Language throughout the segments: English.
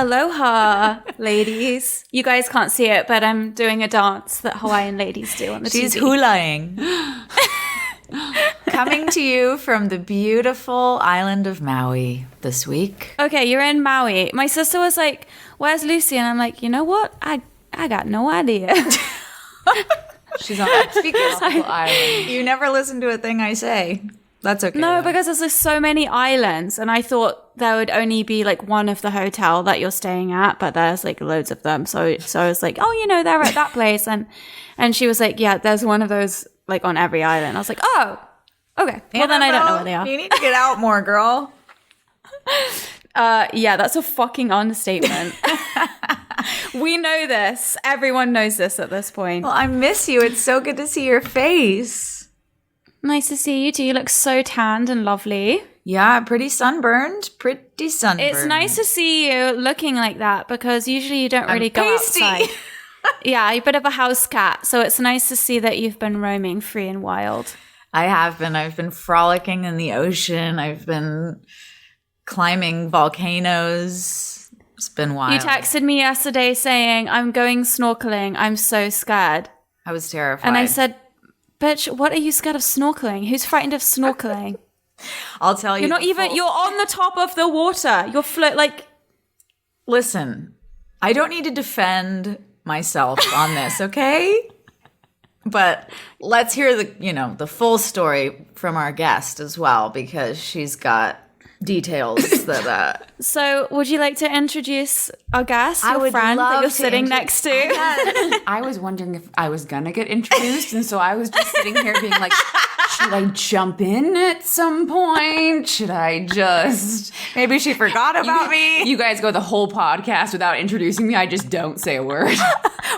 Aloha, ladies. You guys can't see it, but I'm doing a dance that Hawaiian ladies do on the She's TV. hulaing. Coming to you from the beautiful island of Maui this week. Okay, you're in Maui. My sister was like, "Where's Lucy?" And I'm like, "You know what? I got no idea." She's on the island. You never listen to a thing I say. That's okay. No, because there's like so many islands, and I thought there would only be like one of the hotel that you're staying at, but there's like loads of them. So I was like, "Oh, they're at that place," and she was like, "Yeah, there's one of those like on every island." I was like, "Oh, okay." Well, then I don't know where they are. You need to get out more, girl. Yeah, that's a fucking understatement. We know this. Everyone knows this at this point. Well, I miss you. It's so good to see your face. Nice to see you too. You look so tanned and lovely. Yeah, pretty sunburned. It's nice to see you looking like that because usually you don't really go outside. Yeah, you're a bit of a house cat. So it's nice to see that you've been roaming free and wild. I have been. I've been frolicking in the ocean. I've been climbing volcanoes. It's been wild. You texted me yesterday saying, "I'm going snorkeling. I'm so scared." I was terrified. And I said, "Bitch, what are you scared of snorkeling? Who's frightened of snorkeling?" I'll tell you. You're on the top of the water. You're Listen, I don't need to defend myself on this, okay? But let's hear the full story from our guest as well, because she's got details that So, would you like to introduce our guest, your friend that you're sitting next to? I was wondering if I was gonna get introduced, and so I was just sitting here being like, should I jump in at some point? Should I just... maybe she forgot about me. You guys go the whole podcast without introducing me. I just don't say a word.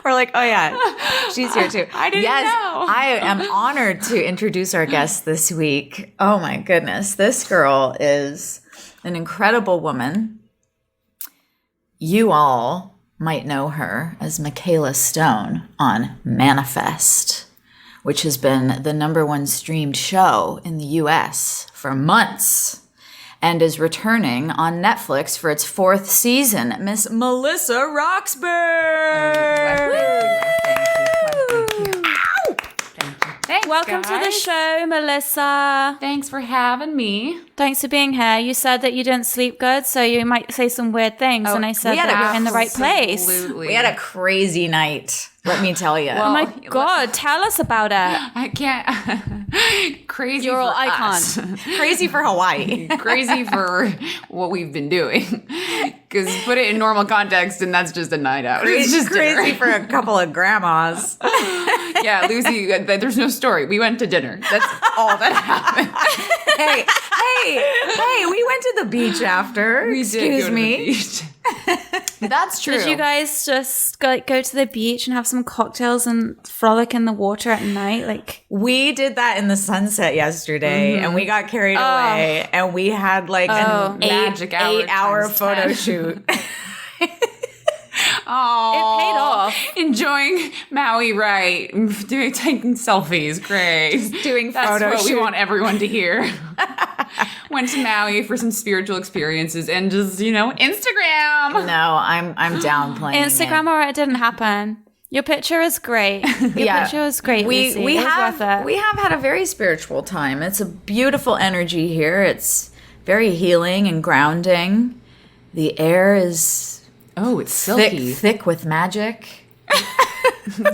We're like, oh yeah, she's here too. I didn't know. I am honored to introduce our guest this week. Oh my goodness, this girl is an incredible woman. You all might know her as Michaela Stone on Manifest, which has been the #1 streamed show in the U.S. for months and is returning on Netflix for its 4th season. Miss Melissa Roxburgh! Thanks, Welcome to the show, Melissa. Thanks for having me. Thanks for being here. You said that you didn't sleep good, so you might say some weird things, and I said that you're in the right place. Absolutely. We had a crazy night, let me tell you. Oh my God, tell us about it. I can't. Crazy You're for all us. Crazy for Hawaii. Crazy for what we've been doing. Because put it in normal context, and that's just a night out. It's just crazy dinner. for a couple of grandmas. Yeah, Lucy, there's no story. We went to dinner. That's all that happened. Hey, we went to the beach after. We Excuse did go to me. the beach. That's true. Did you guys just go to the beach and have some cocktails and frolic in the water at night? Like, We did that in the sunset yesterday, and we got carried away, and we had like an Magic hour 8-hour times photo 10. shoot. Oh, it paid off. Enjoying Maui, right? Taking selfies, great. Doing That's photo what we shoot. want everyone to hear. Went to Maui for some spiritual experiences and just, Instagram. No, I'm downplaying Instagram, or it didn't happen. Your picture is great. Your picture was great. We Lucy. It was have worth it. we have had a very spiritual time. It's a beautiful energy here. It's very healing and grounding. The air is Oh, it's silky. thick with magic. I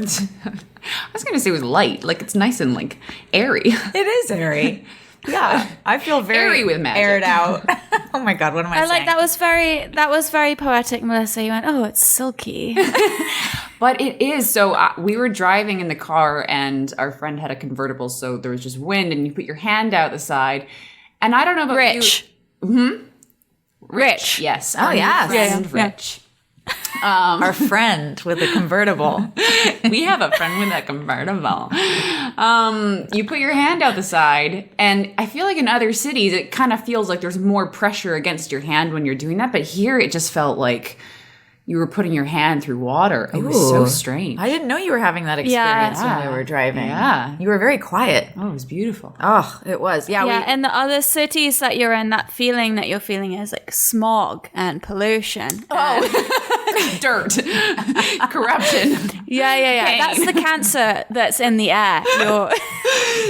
was going to say it was light. Like, it's nice and, airy. It is airy. Yeah, I feel very Airy with magic. aired out. Oh my God, what am I saying? like that was very poetic, Melissa. You went, "Oh, it's silky." But it is. So we were driving in the car, and our friend had a convertible, so there was just wind, and you put your hand out the side. And I don't know about Rich. Rich. Yes. Oh, yes. Friend Yeah. Rich. Our friend with a convertible. We have a friend with a convertible. You put your hand out the side, and I feel like in other cities, it kind of feels like there's more pressure against your hand when you're doing that. But here, it just felt like you were putting your hand through water. It was so strange. I didn't know you were having that experience when we were driving. Yeah. You were very quiet. Oh, it was beautiful. Oh, it was. Yeah. Yeah, and the other cities that you're in, that feeling that you're feeling is like smog and pollution. Dirt. Corruption. Yeah. That's the cancer that's in the air.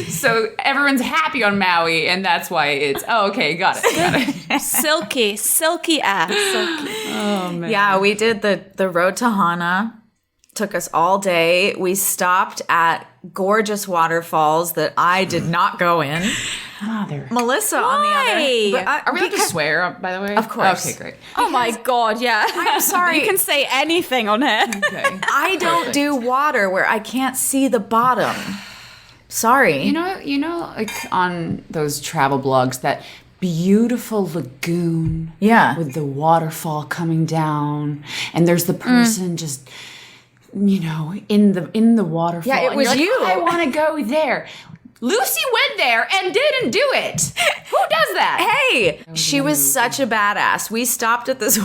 So everyone's happy on Maui, and that's why it's, okay, got it. silky air. Silky. Oh, man. Yeah, we did the road to Hana. Took us all day. We stopped at gorgeous waterfalls that I did not go in. Mother. Melissa, on the other. But, Are we allowed to swear, by the way? Of course. Okay, great. Oh my God, yeah. I'm sorry. You can say anything on here. Okay. I don't do water where I can't see the bottom. Sorry. You know, like on those travel blogs, that beautiful lagoon. Yeah. With the waterfall coming down, and there's the person just, in the waterfall. Yeah, it and was you're like, you. I want to go there. Lucy went there and didn't do it. Who does that? Hey, she was such a badass. We stopped at this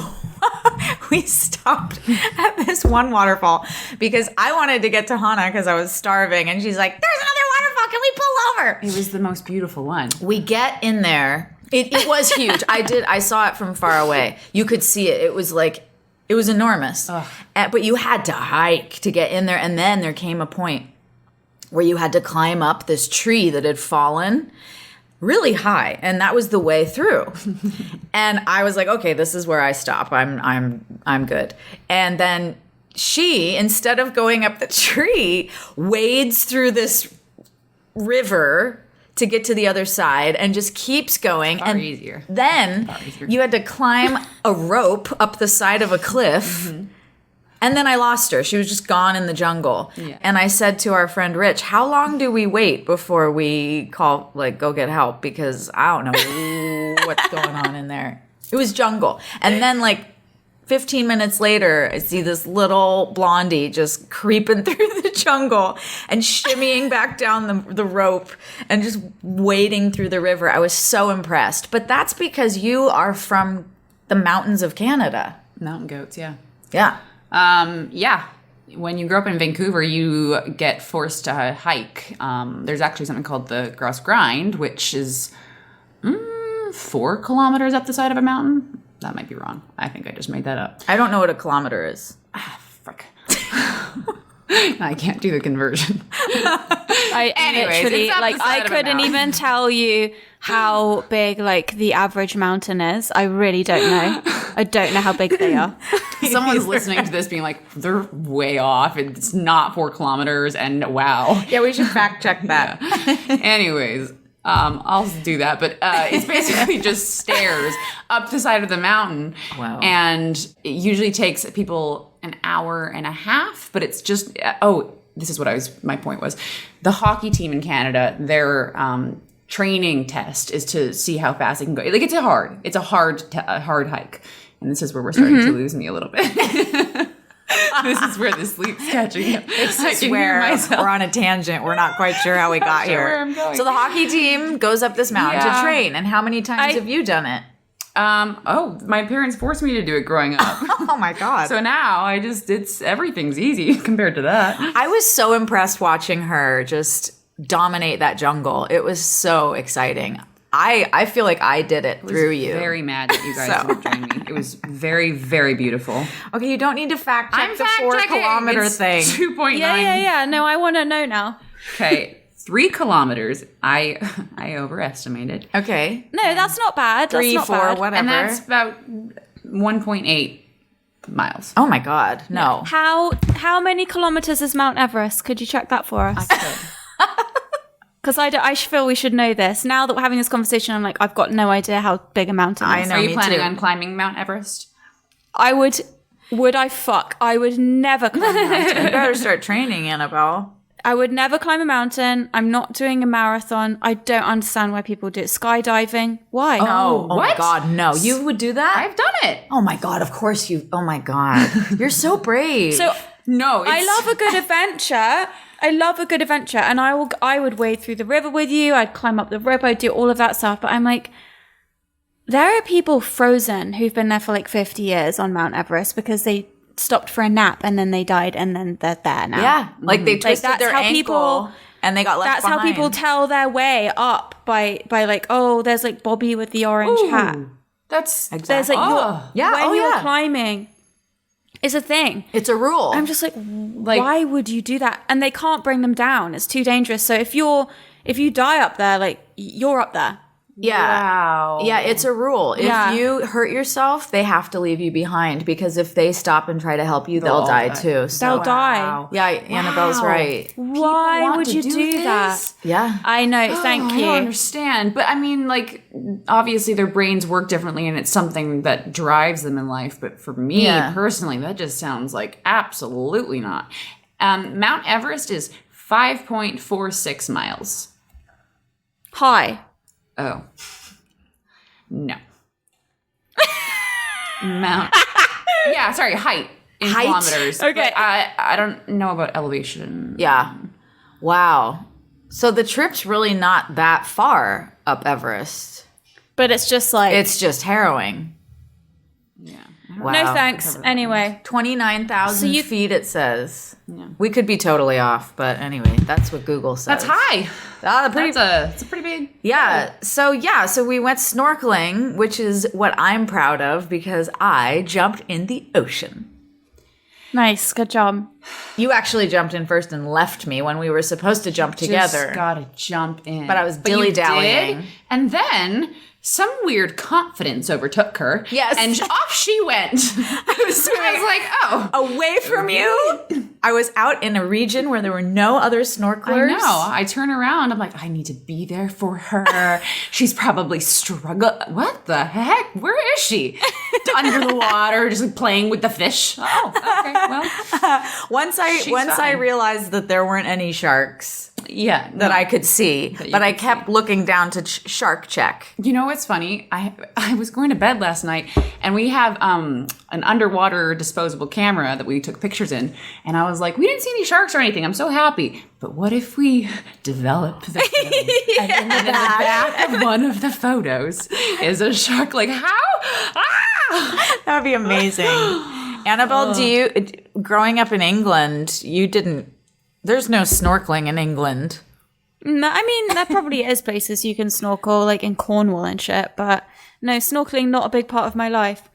one waterfall because I wanted to get to Hana because I was starving, and she's like, "There's another waterfall. Can we pull over?" It was the most beautiful one. We get in there. It was huge. I saw it from far away. You could see it. It was enormous. But you had to hike to get in there, and then there came a point where you had to climb up this tree that had fallen really high, and that was the way through. And I was like, okay, this is where I stop. I'm good. And then she, instead of going up the tree, wades through this river to get to the other side and just keeps going. Far easier. Then you had to climb a rope up the side of a cliff. And then I lost her. She was just gone in the jungle. Yeah. And I said to our friend Rich, how long do we wait before we call, go get help? Because I don't know what's going on in there. It was jungle. And then 15 minutes later, I see this little blondie just creeping through the jungle and shimmying back down the rope and just wading through the river. I was so impressed. But that's because you are from the mountains of Canada. Mountain goats, yeah. Yeah. Yeah. When you grow up in Vancouver, you get forced to hike. There's actually something called the Grouse Grind, which is 4 kilometers up the side of a mountain. That might be wrong. I think I just made that up. I don't know what a kilometer is. Frick. I can't do the conversion. Anyways, literally, I couldn't even tell you how big the average mountain is. I really don't know. I don't know how big they are. Someone's listening to this being like, they're way off. It's not 4 kilometers, and wow. Yeah, we should fact check that. Yeah. Anyways, I'll do that. But it's basically just stairs up the side of the mountain. Wow. And it usually takes people an hour and a half, but it's just, this is what my point was. The hockey team in Canada, their training test is to see how fast they can go. It's a hard hike. And this is where we're starting to lose me a little bit. This is where the sleep's catching up. This is where we're on a tangent. We're not quite sure how we got here. Where I'm going. So the hockey team goes up this mountain to train. And how many times have you done it? My parents forced me to do it growing up. Oh my God. So now everything's easy compared to that. I was so impressed watching her just dominate that jungle. It was so exciting. I feel like I did it through you. Very mad that you guys didn't join me. It was very, very beautiful. Okay, you don't need to fact check the 4 kilometer thing. 2.9. Yeah. No, I want to know now. Okay, 3 kilometers. I overestimated. Okay. No, that's not bad. 3, 4, whatever. And that's about 1.8 miles. Oh my God, no. How many kilometers is Mount Everest? Could you check that for us? I could. Because I feel we should know this. Now that we're having this conversation, I'm like, I've got no idea how big a mountain is. I know. Are you me planning too. on climbing Mount Everest? I would never climb a mountain. You better start training, Annabel. I would never climb a mountain. I'm not doing a marathon. I don't understand why people do it. Skydiving. Why? Oh my what? God, no. You would do that? I've done it. Oh my God, of course you. Oh my God. You're so brave. So No, I love a good adventure. And I would wade through the river with you. I'd climb up the rope. I'd do all of that stuff. But I'm like, there are people frozen who've been there for 50 years on Mount Everest because they stopped for a nap and then they died and then they're there now. Yeah, like they twisted that's their how ankle and they got left That's behind. how people tell their way up by like, oh, there's like Bobby with the orange hat. That's There's like when you're climbing, it's a thing. It's a rule. I'm just like, why would you do that? And they can't bring them down. It's too dangerous. So if you die up there, like you're up there. Yeah. Wow. Yeah, it's a rule. Yeah. If you hurt yourself, they have to leave you behind because if they stop and try to help you, they'll die too. So, They'll die. yeah, Annabelle's right. Why would you do that? Yeah. I know. Thank I you. don't understand. But I mean, like, obviously their brains work differently and it's something that drives them in life. But for me personally, that just sounds like absolutely not. Mount Everest is 5.46 miles. Hi. Oh. No. Height in Height? kilometers. Okay. But I don't know about elevation. Yeah. Wow. So the trip's really not that far up Everest. But it's just like, It's just harrowing. Yeah. Wow. no thanks. Anyway. 29,000 feet, it says. Yeah. We could be totally off, but anyway, that's what Google says. That's high. It's a pretty big. Yeah. So we went snorkeling, which is what I'm proud of because I jumped in the ocean. Nice. Good job. You actually jumped in first and left me when we were supposed to jump together. Just gotta jump in. But I was you dilly-dallying. did, and then some weird confidence overtook her. Yes. And off she went. I was like, oh. Away from you. I was out in a region where there were no other snorkelers. I know. I turn around. I'm like, I need to be there for her. She's probably struggling. What the heck? Where is she? Under the water, just like playing with the fish. Oh, okay. Well, once I realized that there weren't any sharks. Yeah, that I could see, but I kept looking down to shark check. You know what's funny? I was going to bed last night, and we have an underwater disposable camera that we took pictures in, and I was like, we didn't see any sharks or anything. I'm so happy. But what if we develop the film? And then in the back of one of the photos is a shark. Like, how? Ah! That would be amazing. Annabelle, growing up in England, you didn't. There's no snorkeling in England. No, I mean, there probably is places you can snorkel, like in Cornwall and shit, but no, snorkeling not a big part of my life.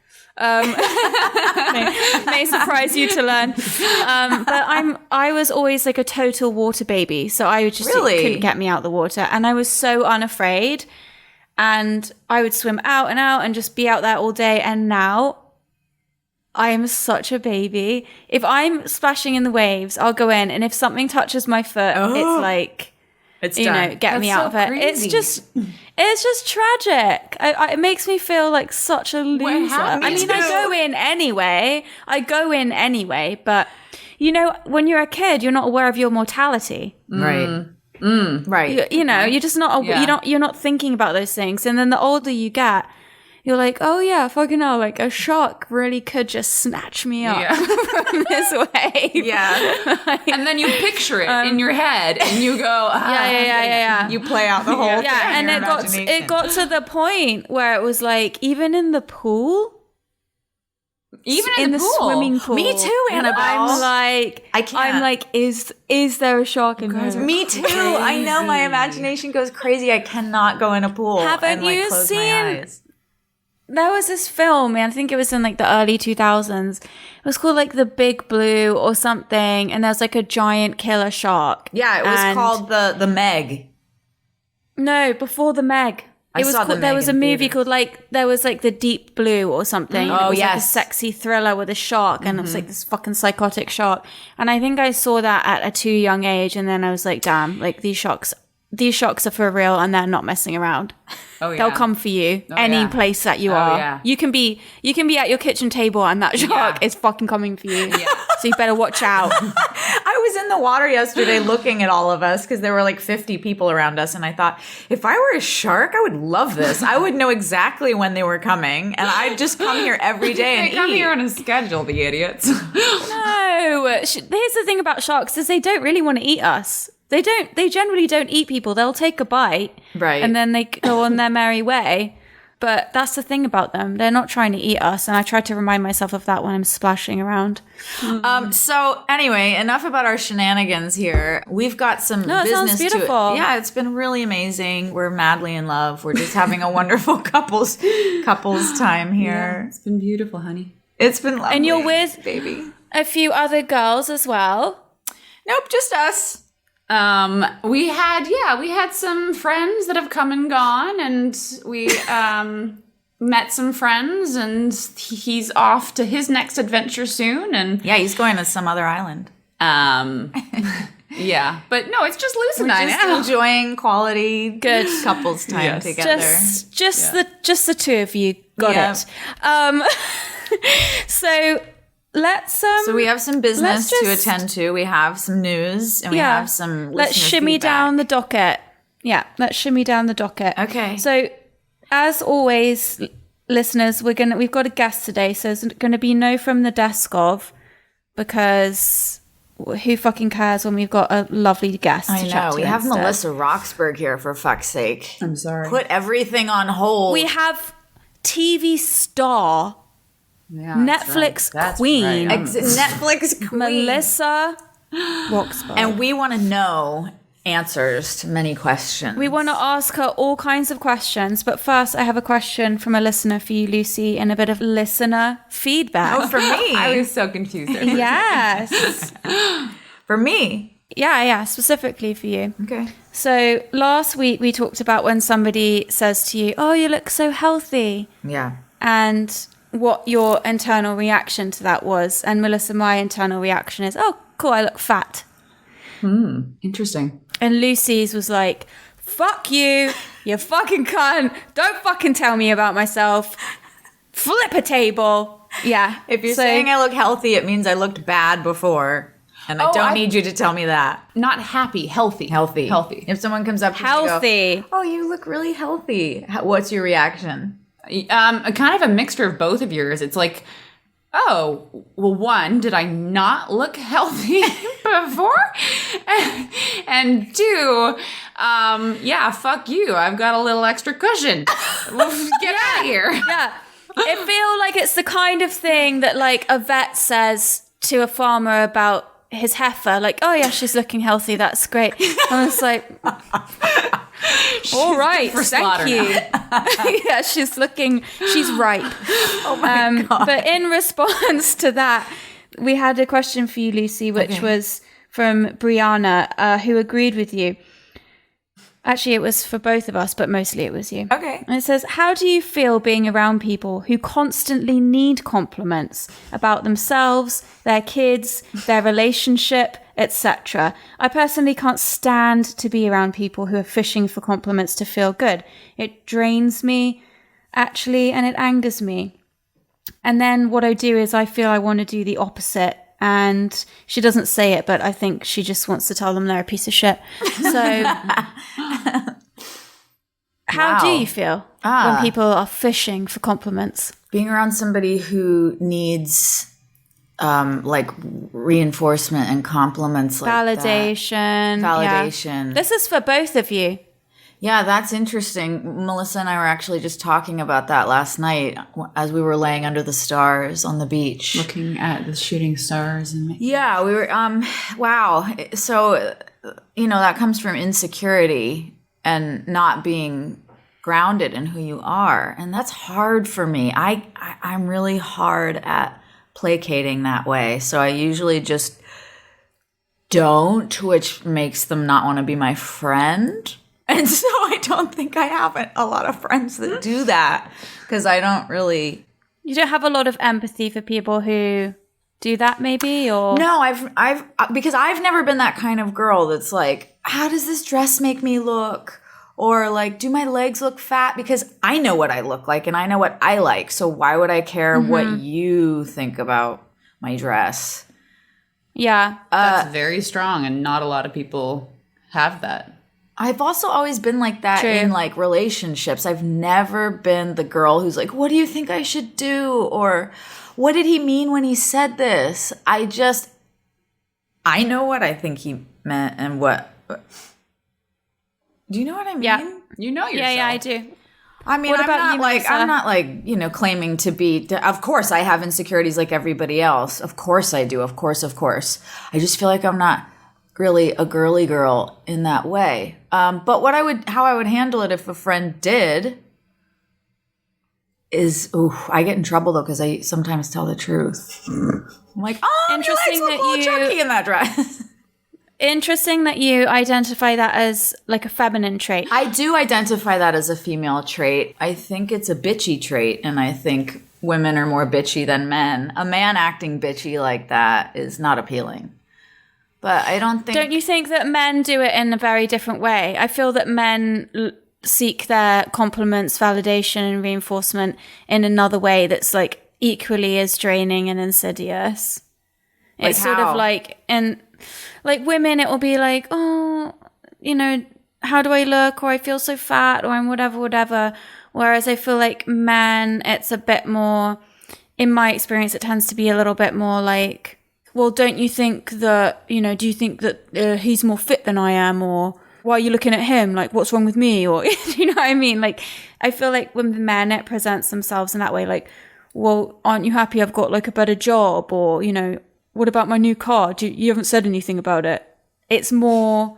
May surprise you to learn. But I was always like a total water baby, so I just couldn't get me out the water, and I was so unafraid, and I would swim out and just be out there all day. And now I am such a baby. If I'm splashing in the waves, I'll go in, and if something touches my foot, it's like, it's get me out of it. Crazy. It's just tragic. It makes me feel like such a loser. I mean, I go in anyway, but you know, when you're a kid, you're not aware of your mortality. Right. Right. You're just not. You're not thinking about those things, and then the older you get, you're like, oh yeah, fucking hell, like a shark really could just snatch me up from this wave. Yeah. And then you picture it in your head and you go, yeah. You play out the whole thing. Yeah, and it got to the point where it was like, even in the pool. Even in the swimming pool. Me too, Annabelle. I'm like, I can't. I'm like, is there a shark in here? Me too. I know, my imagination goes crazy. I cannot go in a pool. Haven't you close seen? My eyes. There was this film, and I think it was in like the early 2000s. It was called like The Big Blue or something, and there was like a giant killer shark. Yeah, it was called the Meg. No, before the Meg. There was a movie called there was like The Deep Blue or something. Oh, it was yes. like a sexy thriller with a shark, and it was like this fucking psychotic shark. And I think I saw that at a too young age, and then I was like, damn, like these sharks are for real, and they're not messing around. Oh, yeah. They'll come for you any place that you are. Yeah. You can be at your kitchen table, and that shark is fucking coming for you. Yeah. So you better watch out. I was in the water yesterday looking at all of us because there were like 50 people around us, and I thought, if I were a shark, I would love this. I would know exactly when they were coming, and I'd just come here every day and They come eat. here on a schedule, the idiots. No. Here's the thing about sharks is they don't really want to eat us. They generally don't eat people. They'll take a bite. Right. And then they go on their merry way. But that's the thing about them. They're not trying to eat us. And I try to remind myself of that when I'm splashing around. So anyway, enough about our shenanigans here. We've got some it sounds business to beautiful. it. Yeah, it's been really amazing. We're madly in love. We're just having a wonderful couples time here. It's been beautiful, honey. It's been lovely. And you're with baby. a few other girls as well. Nope, just us. We had some friends that have come and gone, and we met some friends, and he's off to his next adventure soon. And Yeah, he's going to some other island. yeah, but no, it's just Lucy and We're I just now. enjoying quality Good. couples time together. Just the two of you. Got Yeah. it. So let's So we have some business let's to just- attend to. We have some news, and we have some let's listener shimmy feedback. down the docket. Yeah, let's shimmy down the docket. Okay. So as always, listeners, we've got a guest today, so there's going to be no from the desk of, because who fucking cares when we've got a lovely guest I to chat know. to We have instead. Melissa Roxburgh here, for fuck's sake. I'm sorry. Put everything on hold. We have TV star, Yeah, Netflix That's queen, right. Netflix queen. Melissa Roxburgh. And we want to know answers to many questions. We want to ask her all kinds of questions, but first I have a question from a listener for you, Lucy, and a bit of listener feedback. Oh, for me. I was so confused there. Yes. For me. Yeah, specifically for you. Okay. So last week we talked about when somebody says to you, "Oh, you look so healthy," Yeah. and what your internal reaction to that was. And Melissa, my internal reaction is, "Oh, cool, I look fat." Interesting. And Lucy's was like, "Fuck you, you fucking cunt. Don't fucking tell me about myself. Flip a table." Yeah. If you're saying I look healthy, it means I looked bad before. And I don't need you to tell me that. Not happy, healthy. Healthy. If someone comes up to you and healthy. go, "Oh, you look really healthy." What's your reaction? Kind of a mixture of both of yours. It's like, oh, well, one, did I not look healthy before? And two, yeah, fuck you. I've got a little extra cushion. Get out of here. Yeah. I feel like it's the kind of thing that like a vet says to a farmer about his heifer, like, "Oh yeah, she's looking healthy. That's great." And it's like, all right, for thank slaughter you. Yeah, she's ripe. Oh my God. But in response to that, we had a question for you, Lucy, which was from Brianna, who agreed with you. Actually, it was for both of us, but mostly it was you. Okay. And it says, "How do you feel being around people who constantly need compliments about themselves, their kids, their relationship, etc.? I personally can't stand to be around people who are fishing for compliments to feel good. It drains me, actually, and it angers me. And then what I do is I feel I want to do the opposite." And she doesn't say it, but I think she just wants to tell them they're a piece of shit. So how do you feel when people are fishing for compliments? Being around somebody who needs like reinforcement and compliments, like Validation. Validation. Yeah. This is for both of you. Yeah, that's interesting. Melissa and I were actually just talking about that last night as we were laying under the stars on the beach. Looking at the shooting stars and Yeah, we were, wow. So, that comes from insecurity and not being grounded in who you are. And that's hard for me. I'm really hard at placating that way. So I usually just don't, which makes them not want to be my friend. And so I don't think I have a lot of friends that do that, because I don't really. You don't have a lot of empathy for people who do that, maybe, or No, because I've never been that kind of girl that's like, "How does this dress make me look?" Or like, "Do my legs look fat?" Because I know what I look like and I know what I like. So why would I care what you think about my dress? Yeah. That's very strong, and not a lot of people have that. I've also always been like that True. in like relationships. I've never been the girl who's like, "What do you think I should do?" Or "What did he mean when he said this?" I know what I think he meant and what. Do you know what I mean? Yeah. You know yourself. Yeah, I do. I mean, What I'm about not you, like, Melissa? I'm not like, you know, claiming to be, of course I have insecurities like everybody else. Of course I do. Of course. I just feel like I'm not really a girly girl in that way. But how I would handle it if a friend did is, I get in trouble though, because I sometimes tell the truth. I'm like, Interesting your legs that look you- chunky in that dress. Interesting that you identify that as like a feminine trait. I do identify that as a female trait. I think it's a bitchy trait, and I think women are more bitchy than men. A man acting bitchy like that is not appealing. But I don't think... Don't you think that men do it in a very different way? I feel that men seek their compliments, validation, and reinforcement in another way that's like equally as draining and insidious. Like It's sort how? of like, and like women, it will be like, oh, you know, how do I look? Or I feel so fat, or I'm whatever. Whereas I feel like men, it's a bit more, in my experience, it tends to be a little bit more like, well, don't you think that, you know, do you think that he's more fit than I am? Or why are you looking at him? Like, what's wrong with me? Or, you know what I mean? Like, I feel like when men, it presents themselves in that way, like, well, aren't you happy I've got like a better job? Or, you know, what about my new car? You haven't said anything about it. It's more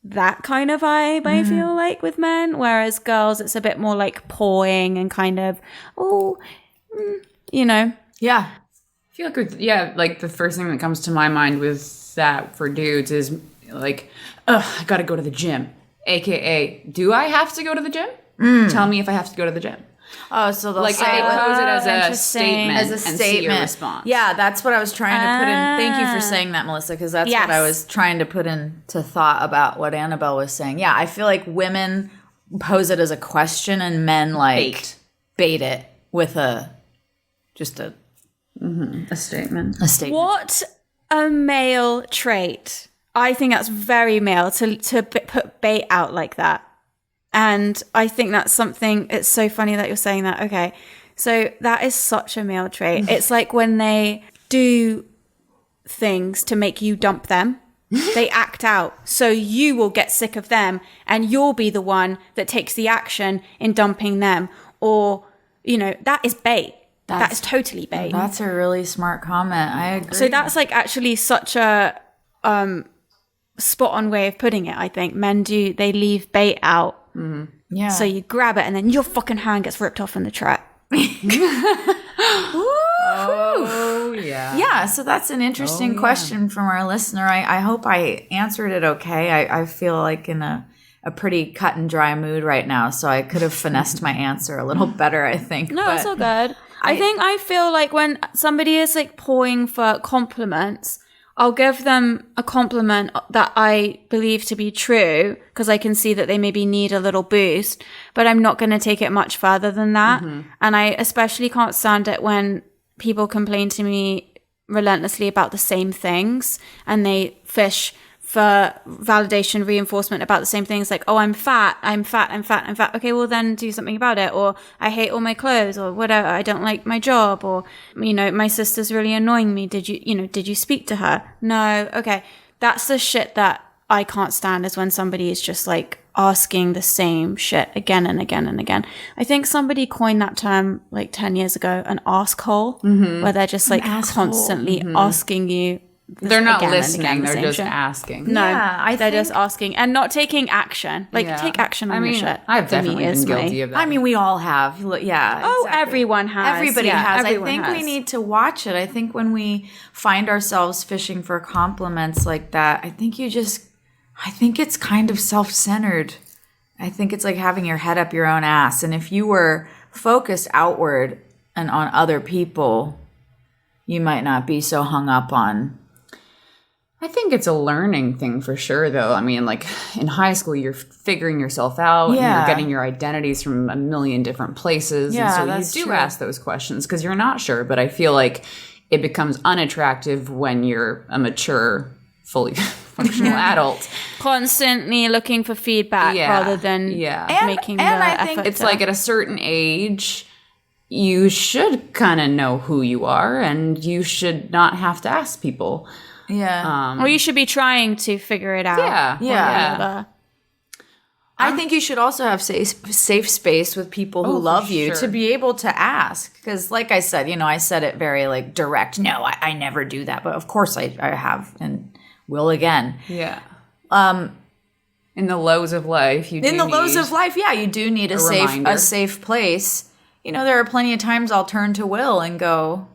that kind of vibe, I feel like, with men. Whereas girls, it's a bit more like pawing and kind of, you know. Yeah. I feel like like the first thing that comes to my mind with that for dudes is like, I gotta go to the gym. AKA, do I have to go to the gym? Tell me if I have to go to the gym. Oh, so they'll Like, say, they pose it as a interesting. statement as a and statement. see your response. Yeah, that's what I was trying to put in. Thank you for saying that, Melissa, because that's Yes. what I was trying to put into thought about what Annabel was saying. Yeah, I feel like women pose it as a question and men like bait it with a statement. A statement. A statement. What a male trait. I think that's very male to put bait out like that. And I think that's something, it's so funny that you're saying that. Okay. So that is such a male trait. It's like when they do things to make you dump them, they act out. So you will get sick of them and you'll be the one that takes the action in dumping them. Or, you know, that is bait. That is totally bait. That's a really smart comment. I agree. So that's like actually such a spot on way of putting it, I think. Men they leave bait out. Yeah. So you grab it and then your fucking hand gets ripped off in the trap. Oh, yeah. Yeah, so that's an interesting question from our listener. I hope I answered it okay. I feel like in a pretty cut and dry mood right now, so I could have finessed my answer a little better, I think. No, but it's all good. I feel like when somebody is like pawing for compliments, I'll give them a compliment that I believe to be true because I can see that they maybe need a little boost, but I'm not going to take it much further than that. And I especially can't stand it when people complain to me relentlessly about the same things and they fish for validation, reinforcement about the same things, like, oh, I'm fat. Okay, well then do something about it. Or I hate all my clothes, or whatever. I don't like my job, or, you know, my sister's really annoying me. Did you speak to her? No. Okay. That's the shit that I can't stand, is when somebody is just like asking the same shit again and again and again. I think somebody coined that term like 10 years ago, an asshole, where they're just like constantly asking you. They're not again and listening. again, the They're same just shit. asking. No, Yeah, they're just asking and not taking action. Like, Yeah. take action on I mean, your shit. I've for me definitely been is guilty of that. I mean, we all have. Yeah. Oh, exactly. everyone has. Everybody Yeah, has. everyone I think we has. need to watch it. I think when we find ourselves fishing for compliments like that, I think it's kind of self-centered. I think it's like having your head up your own ass. And if you were focused outward and on other people, you might not be so hung up on. I think it's a learning thing for sure, though. I mean, like in high school, you're figuring yourself out and Yeah. you're getting your identities from a million different places. Yeah, and so that's you do true. ask those questions because you're not sure. But I feel like it becomes unattractive when you're a mature, fully functional adult. Constantly looking for feedback rather than making and the I think effort It's to- like at a certain age, you should kind of know who you are and you should not have to ask people. Yeah. or you should be trying to figure it out. Yeah. Yeah. Whatever. I think you should also have safe space with people who love you to be able to ask. Because like I said, I said it very like direct. No, I never do that. But of course I have and will again. Yeah. In the lows of life, you do lows of life, you do need a safe place. There are plenty of times I'll turn to Will and go,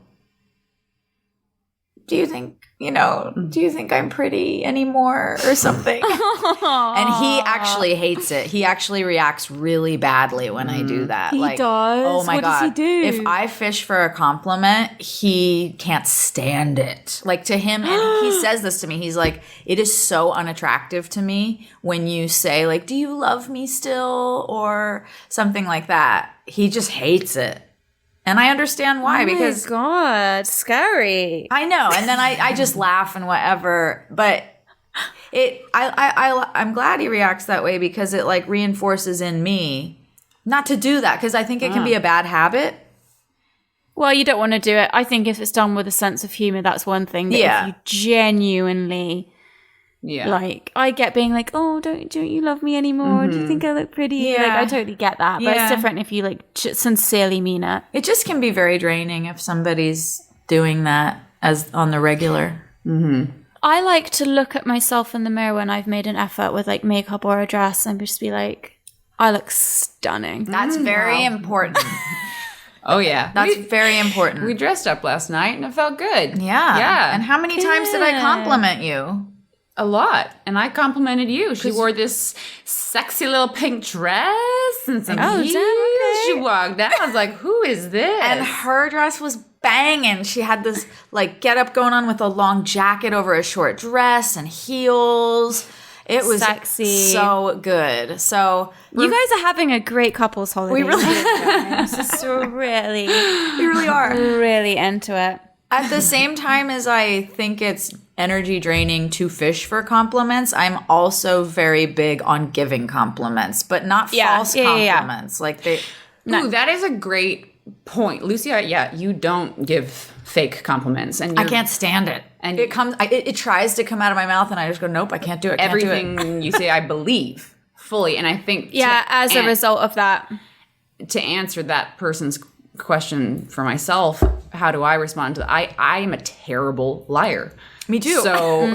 do you think I'm pretty anymore or something? And he actually hates it. He actually reacts really badly when I do that. He does? Oh my what God. Does he do? If I fish for a compliment, he can't stand it. Like to him, and he says this to me, he's like, it is so unattractive to me when you say like, do you love me still? Or something like that. He just hates it. And I understand why, because God, scary. I know. And then I just laugh and whatever. But I'm glad he reacts that way because it like reinforces in me not to do that because I think it can be a bad habit. Well, you don't want to do it. I think if it's done with a sense of humor, that's one thing. That if you genuinely like, I get being like, oh, don't you love me anymore? Do you think I look pretty? Yeah. Like, I totally get that. But it's different if you like sincerely mean it. It just can be very draining if somebody's doing that as on the regular. Mm-hmm. I like to look at myself in the mirror when I've made an effort with like makeup or a dress and just be like, I look stunning. That's very important. Oh, yeah. That's very important. We dressed up last night and it felt good. Yeah. Yeah. And how many times did I compliment you? A lot. And I complimented you. She wore this sexy little pink dress and some heels. Okay. She walked out. I was like, who is this? And her dress was banging. She had this like get up going on with a long jacket over a short dress and heels. It was sexy. So good. So you guys are having a great couples holiday. We really we really are. Really into it. At the same time as I think it's energy draining to fish for compliments, I'm also very big on giving compliments, but not false compliments. Like Ooh, that is a great point. Lucy, you don't give fake compliments. And I can't stand it. And it tries to come out of my mouth and I just go, nope, I can't do it. Everything you say, I believe fully. And I think as a result of that. To answer that person's question for myself, how do I respond to that? I am a terrible liar. Me too. So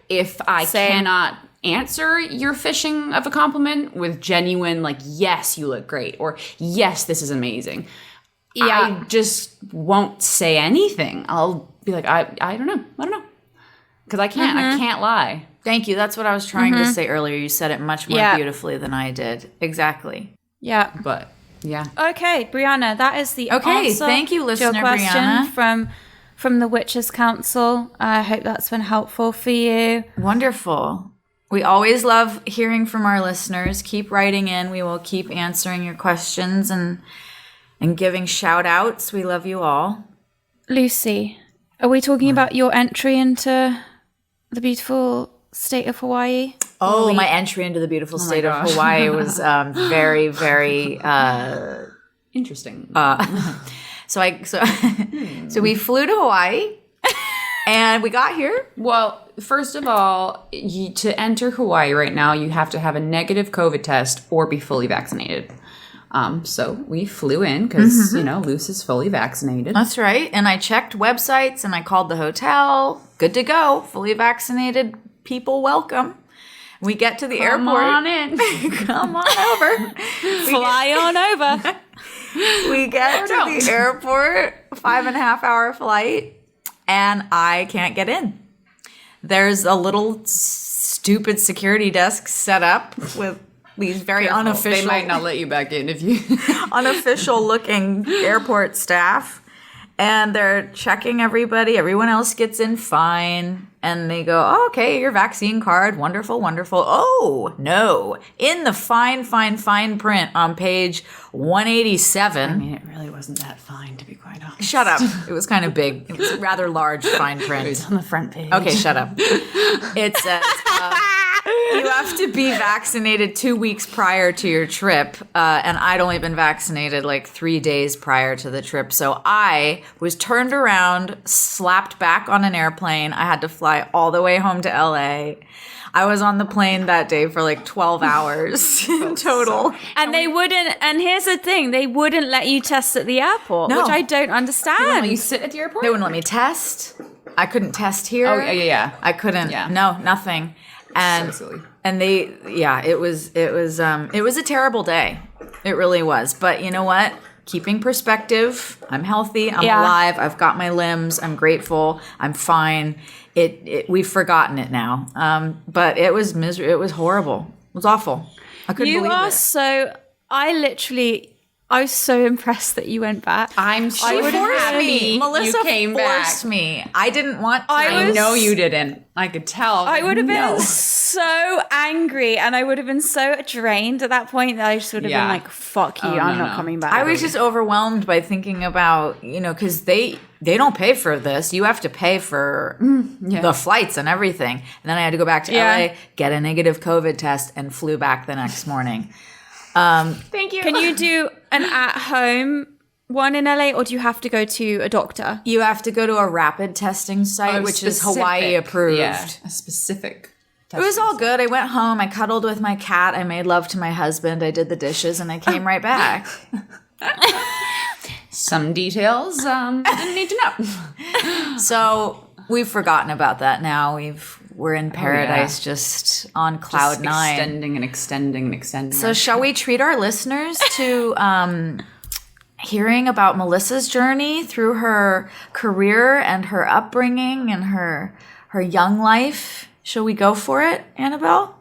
if I cannot answer your fishing of a compliment with genuine like, yes, you look great, or yes, this is amazing, I just won't say anything. I'll be like, I don't know, because I can't lie. Thank you. That's what I was trying to say earlier. You said it much more beautifully than I did. Exactly. Yeah. But yeah. Okay, Brianna, that is the answer. Thank you, listener to your question Brianna. from the Witches Council. I hope that's been helpful for you. Wonderful. We always love hearing from our listeners. Keep writing in. We will keep answering your questions and giving shout outs. We love you all. Lucy, are we talking about your entry into the beautiful state of Hawaii? Oh, my entry into the beautiful state of Hawaii was very, very interesting. So we flew to Hawaii and we got here. Well, first of all, to enter Hawaii right now, you have to have a negative COVID test or be fully vaccinated. So we flew in because, Luce is fully vaccinated. That's right. And I checked websites and I called the hotel. Good to go. Fully vaccinated people welcome. We get to the airport. Come on in. Come on over. Fly on over. We get to the airport, 5.5 hour flight, and I can't get in. There's a little stupid security desk set up with these very unofficial. They might not let you back in if you unofficial looking airport staff. And they're checking everybody. Everyone else gets in fine. And they go, oh, okay, your vaccine card. Wonderful, wonderful. Oh, no. In the fine print on page 187. I mean, it really wasn't that fine, to be quite honest. Shut up. It was kind of big. It was rather large fine print. It was on the front page. Okay, shut up. It says, You have to be vaccinated 2 weeks prior to your trip. And I'd only been vaccinated like 3 days prior to the trip. So I was turned around, slapped back on an airplane. I had to fly all the way home to LA. I was on the plane that day for like 12 hours in total. And they wouldn't, and here's the thing, they wouldn't let you test at the airport, No. which I don't understand. They wouldn't let you sit at the airport? They wouldn't let me test. I couldn't test here. Oh, yeah. I couldn't. Yeah. No, nothing. And So silly. And it was a terrible day. It really was. But you know what? Keeping perspective. I'm healthy. I'm alive. I've got my limbs. I'm grateful. I'm fine. We've forgotten it now. But it was it was horrible. It was awful. I couldn't believe it. I was so impressed that you went back. I'm She sure forced me. Melissa came forced back. me. I didn't want to. I know you didn't. I could tell. I would have been No. so angry and I would have been so drained at that point that I just would have been like, fuck you, I'm not coming back. I was just overwhelmed by thinking about, because they don't pay for this. You have to pay for the flights and everything. And then I had to go back to LA, get a negative COVID test, and flew back the next morning. Thank you. Can you do an at-home one in LA or do you have to go to a doctor? You have to go to a rapid testing site, which is Hawaii approved. Yeah, a specific It was all good. I went home. I cuddled with my cat. I made love to my husband. I did the dishes, and I came right back. Some details didn't need to know. So we've forgotten about that now. We're in paradise, just on cloud nine. Extending and extending and extending. So shall we treat our listeners to hearing about Melissa's journey through her career and her upbringing and her young life? Shall we go for it, Annabel?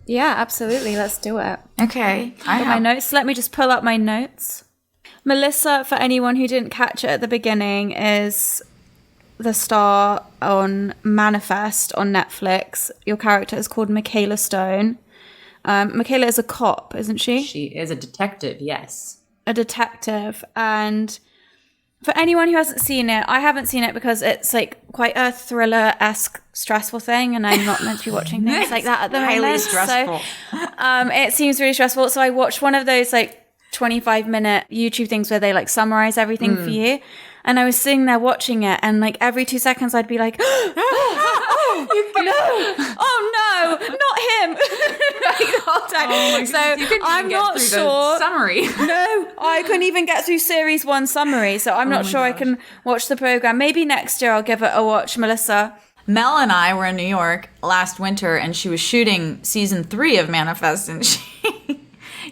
Yeah, absolutely. Let's do it. Okay. Got my notes. Let me just pull up my notes. Melissa, for anyone who didn't catch it at the beginning, is the star on Manifest on Netflix. Your character is called Michaela Stone. Michaela is a cop, isn't she? She is a detective, yes. A detective. And for anyone who hasn't seen it, I haven't seen it because it's like quite a thriller-esque stressful thing, and I'm not meant to be watching things like that at the moment. Highly stressful. So it seems really stressful. So I watched one of those like 25-minute YouTube things where they like summarize everything for you. And I was sitting there watching it, and like every 2 seconds I'd be like, oh no, not him. Like, the whole time. Oh So I'm not sure. Summary. No, I couldn't even get through series 1 summary. So I'm not sure I can watch the program. Maybe next year I'll give it a watch, Melissa. Mel and I were in New York last winter, and she was shooting season 3 of Manifest, and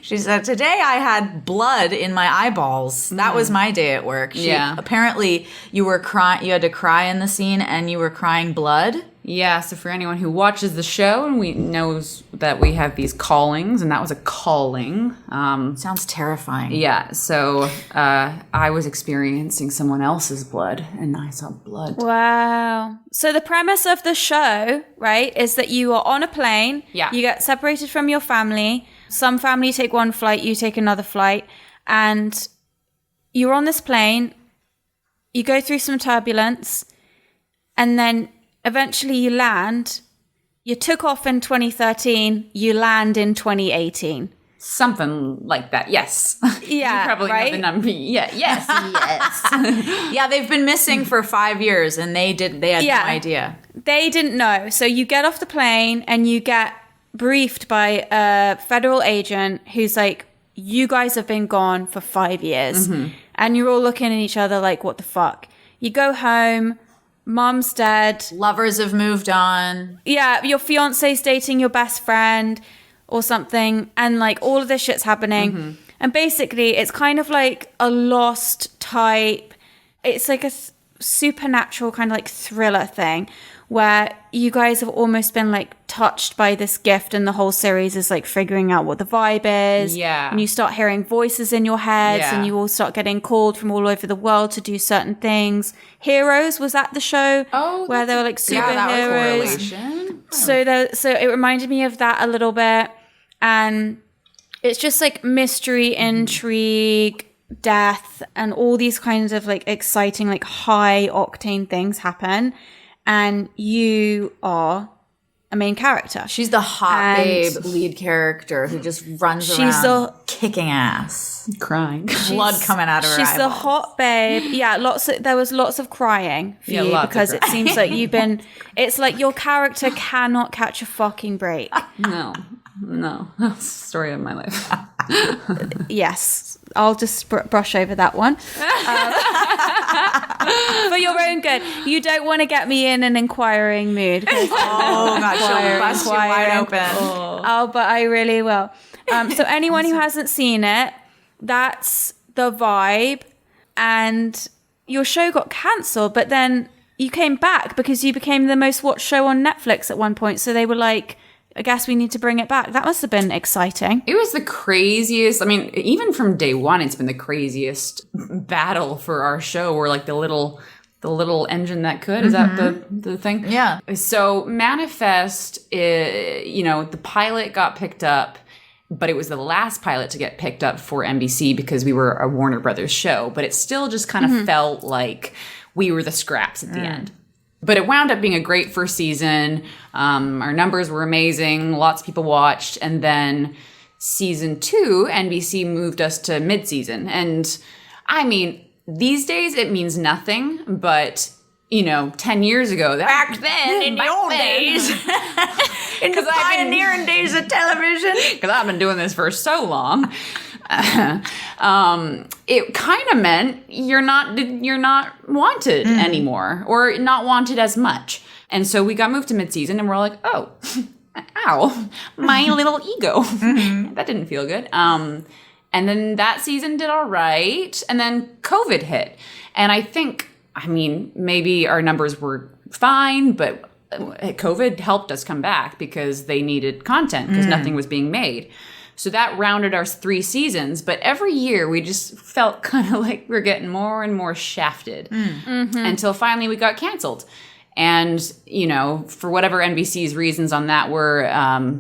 she said, today I had blood in my eyeballs. That was my day at work. Apparently you were crying. You had to cry in the scene, and you were crying blood. Yeah, so for anyone who watches the show and knows that we have these callings, and that was a calling. Sounds terrifying. Yeah, so I was experiencing someone else's blood, and I saw blood. Wow. So the premise of the show, right, is that you are on a plane. Yeah. You get separated from your family. Some family take one flight, you take another flight. And you're on this plane. You go through some turbulence. And then eventually you land. You took off in 2013. You land in 2018. Something like that, yes. Yeah, You probably right? know the number. Yeah, yes, yes. Yeah, they've been missing for 5 years, and they had no idea. They didn't know. So you get off the plane and you get briefed by a federal agent who's like, you guys have been gone for 5 years. And you're all looking at each other like, what the fuck? You go home, mom's dead. Lovers have moved on. Yeah, your fiance's dating your best friend or something. And like all of this shit's happening. And basically it's kind of like a Lost type. It's like a supernatural kind of like thriller thing where you guys have almost been like touched by this gift, and the whole series is like figuring out what the vibe is. Yeah. And you start hearing voices in your heads, and you all start getting called from all over the world to do certain things. Heroes was that the show? Where they were like superheroes. So it reminded me of that a little bit. And it's just like mystery, intrigue, death, and all these kinds of like exciting, like high octane things happen. And you are a main character. She's the hot And babe lead character who just runs She's around the- kicking ass. Crying. Blood coming out of her She's eyeballs. the hot babe. Yeah, there was lots of crying for Yeah, you lots of because it crying. seems like it's like your character cannot catch a fucking break. No. That's the story of my life. Yes, I'll just brush over that one. For your own good. You don't want to get me in an inquiring mood. Oh, God, she'll bust you wide open. Oh, but I really will. So anyone who hasn't seen it, that's the vibe. And your show got cancelled, but then you came back because you became the most watched show on Netflix at one point. So they were like, I guess we need to bring it back. That must have been exciting. It was the craziest. I mean, even from day one, it's been the craziest battle for our show. We're like the little engine that could. Is that the thing? Yeah. So Manifest, the pilot got picked up, but it was the last pilot to get picked up for NBC because we were a Warner Brothers show. But it still just kind of felt like we were the scraps at the end. But it wound up being a great first season. Our numbers were amazing. Lots of people watched. And then season 2, NBC moved us to mid-season. And I mean, these days it means nothing. But, 10 years ago, back then, in the old days. In the pioneering days of television. Because I've been doing this for so long. It kind of meant you're not wanted anymore, or not wanted as much. And so we got moved to mid-season, and we're like, oh, ow, my little ego. That didn't feel good. And then that season did all right, and then COVID hit. And I think, maybe our numbers were fine, but COVID helped us come back because they needed content because nothing was being made. So that rounded our 3 seasons. But every year we just felt kind of like we're getting more and more shafted until finally we got canceled. And, for whatever NBC's reasons on that were,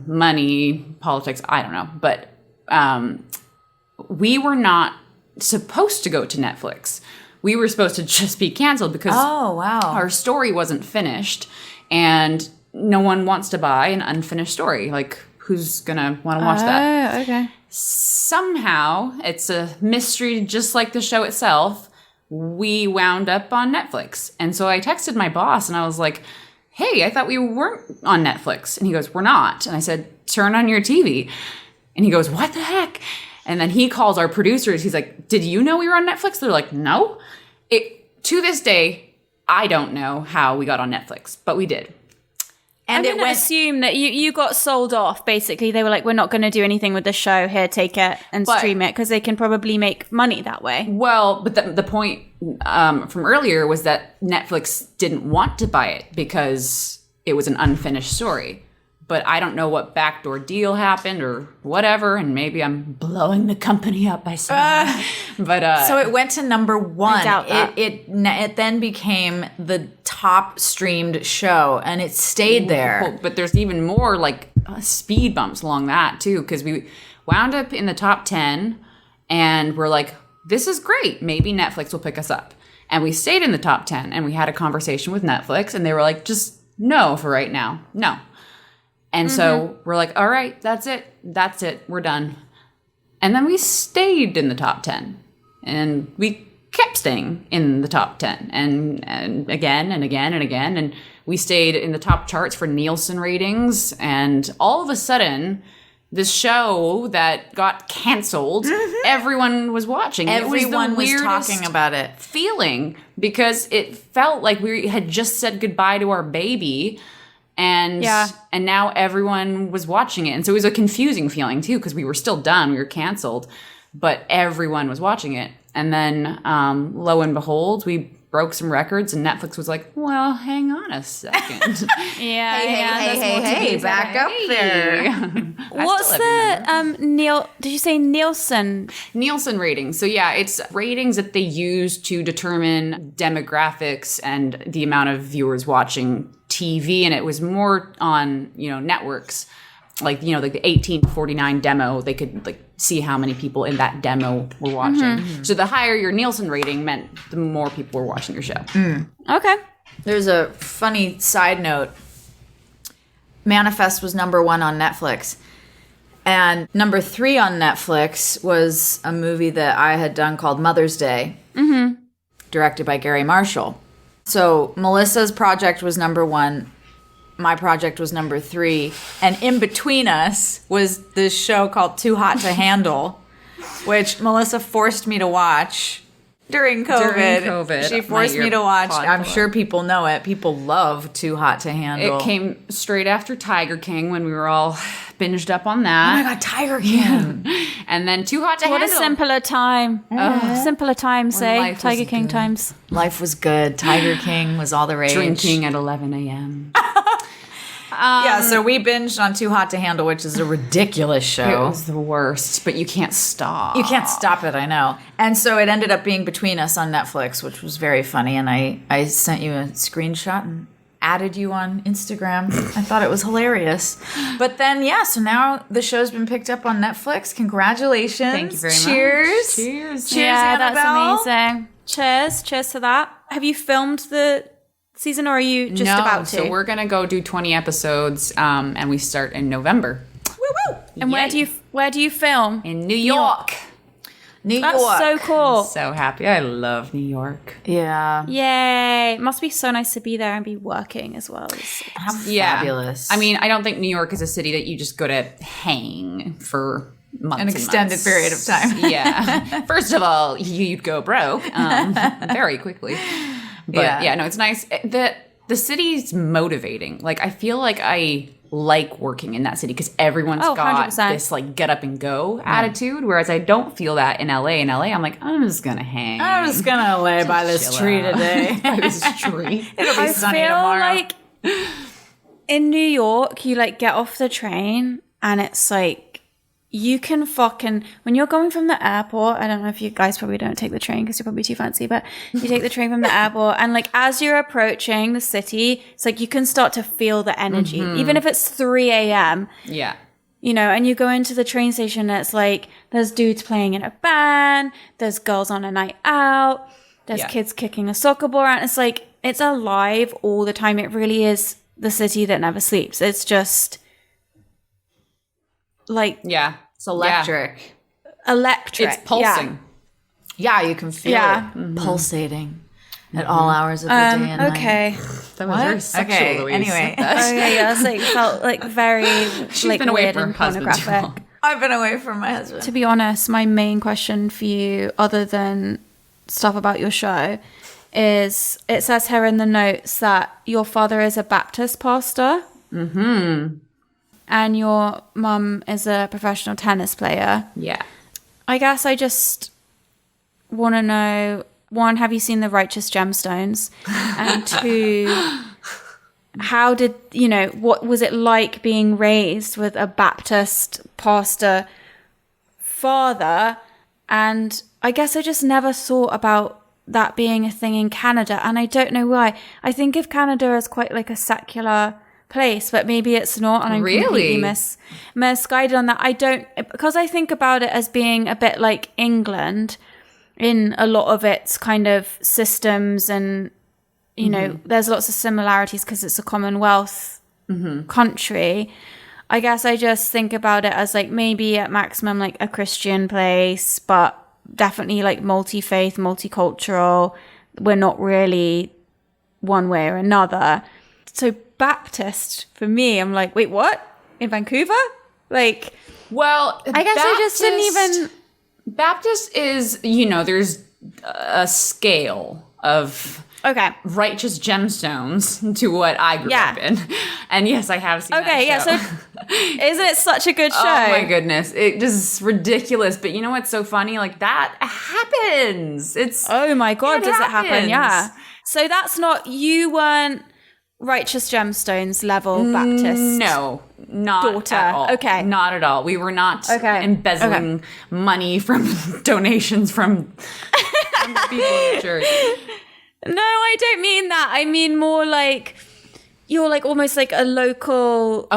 money, politics, I don't know. But we were not supposed to go to Netflix. We were supposed to just be canceled because our story wasn't finished. And no one wants to buy an unfinished story. Like, who's going to want to watch that? Oh, okay. Somehow, it's a mystery just like the show itself, we wound up on Netflix. And so I texted my boss and I was like, hey, I thought we weren't on Netflix. And he goes, we're not. And I said, turn on your TV. And he goes, what the heck? And then he calls our producers. He's like, did you know we were on Netflix? They're like, no. To this day, I don't know how we got on Netflix, but we did. And I'm going to assume that you got sold off, basically. They were like, we're not going to do anything with the show. Here, take it and stream it, because they can probably make money that way. Well, but the point from earlier was that Netflix didn't want to buy it because it was an unfinished story. But I don't know what backdoor deal happened or whatever, and maybe I'm blowing the company up by saying so it went to number 1. I doubt that. It then became the top streamed show, and it stayed there. But there's even more like speed bumps along that too, because we wound up in the top 10, and we're like, this is great. Maybe Netflix will pick us up. And we stayed in the top 10, and we had a conversation with Netflix, and they were like, just no for right now. No. And so we're like, all right, that's it. We're done. And then we stayed in the top 10. And we kept staying in the top 10. And again and again and again. And we stayed in the top charts for Nielsen ratings. And all of a sudden, this show that got canceled, everyone was watching. Everyone was weirdest talking about it. feeling, because it felt like we had just said goodbye to our baby. And now everyone was watching it. And so it was a confusing feeling, too, because we were still done. We were canceled. But everyone was watching it. And then, lo and behold, we broke some records. And Netflix was like, well, hang on a second. Hey, back up there. What's the did you say Nielsen? Nielsen ratings. So yeah, it's ratings that they use to determine demographics and the amount of viewers watching TV, and it was more on, networks. Like, like the 18 to 49 demo, they could see how many people in that demo were watching. So the higher your Nielsen rating meant the more people were watching your show. Okay. There's a funny side note. Manifest was number 1 on Netflix. And number 3 on Netflix was a movie that I had done called Mother's Day, directed by Gary Marshall. So Melissa's project was number 1. My project was number 3. And in between us was this show called Too Hot to Handle, which Melissa forced me to watch during COVID. She forced me to watch. I'm sure people know it. People love Too Hot to Handle. It came straight after Tiger King when we were all binged up on that. Oh my God, Tiger King. And then Too Hot to Handle. What a simpler time. Simpler times, say. Tiger King times. Life was good. Tiger King was all the rage. Drinking at 11 a.m. Yeah, so we binged on Too Hot to Handle, which is a ridiculous It show. was the worst, but you can't stop. You can't stop it, I know. And so it ended up being Between Us on Netflix, which was very funny. And I sent you a screenshot and added you on Instagram. I thought it was hilarious. But then, yeah, so now the show's been picked up on Netflix. Congratulations. Thank you very much. Cheers. Cheers. Cheers, Yeah, Annabel. that's amazing. Cheers. Cheers to that. Have you filmed the season, or are you just about to? So we're going to go do 20 episodes, and we start in November. Woo-woo. And where do you film? In New York. New That's York. so cool. So happy. I love New York. Yeah. Yay. It must be so nice to be there and be working as well. How Yeah. fabulous. I mean, I don't think New York is a city that you just go to hang for months An and extended months. period of time. Yeah. First of all, you'd go broke very quickly. But yeah, no, it's nice. The city's motivating. Like, I feel like I like working in that city because everyone's got 100%. this like get up and go attitude, whereas I don't feel that in LA. In LA, I'm like, I'm just gonna hang. I'm just going to lay by this chill tree out. today. By this tree. It'll be I sunny feel tomorrow. like in New York, you like get off the train and it's like you can fucking, when you're going from the airport, I don't know if you guys probably don't take the train because you're probably too fancy, but you take the train from the airport and like as you're approaching the city, it's like you can start to feel the energy, even if it's 3 a.m. Yeah. You know, and you go into the train station and it's like there's dudes playing in a band, there's girls on a night out, there's kids kicking a soccer ball around. It's like it's alive all the time. It really is the city that never sleeps. It's just like It's electric. electric. It's pulsing. Yeah, you can feel it pulsating at all hours of the day and night. Okay. That was very sexual. Okay, the way you anyway. said that. Okay, yeah, it's like felt like very like been away weird from her and husband too pornographic. long. I've been away from my husband. To be honest, my main question for you, other than stuff about your show, is it says here in the notes that your father is a Baptist pastor. Mm-hmm. And your mum is a professional tennis player. Yeah. I guess I just want to know, one, have you seen The Righteous Gemstones? And two, how did, what was it like being raised with a Baptist pastor father? And I guess I just never thought about that being a thing in Canada. And I don't know why. I think of Canada as quite like a secular place, but maybe it's not, and I'm completely misguided on that. I don't, because I think about it as being a bit like England in a lot of its kind of systems, and there's lots of similarities because it's a Commonwealth country. I guess I just think about it as like maybe at maximum like a Christian place, but definitely like multi-faith, multicultural. We're not really one way or another. So Baptist for me, I'm like, wait, what? In Vancouver? Like, well, I guess I just didn't even. Baptist is, there's a scale of righteous gemstones to what I grew up in. And yes, I have seen that show. So isn't it such a good show? Oh my goodness. It just ridiculous. But you know what's so funny? Like that happens. Oh my God, does it happen? happens. Yeah. So that's not, you weren't Righteous Gemstones level Baptist. No, not daughter. at all. Okay. Not at all. We were not embezzling money from donations from the people in the church. No, I don't mean that. I mean more like you're like almost like a local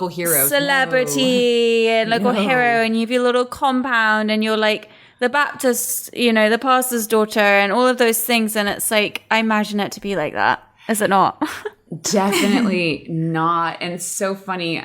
hero. Celebrity and local hero, and you have your little compound, and you're like the Baptist, the pastor's daughter and all of those things. And it's like, I imagine it to be like that. Is it not? Definitely not. And it's so funny.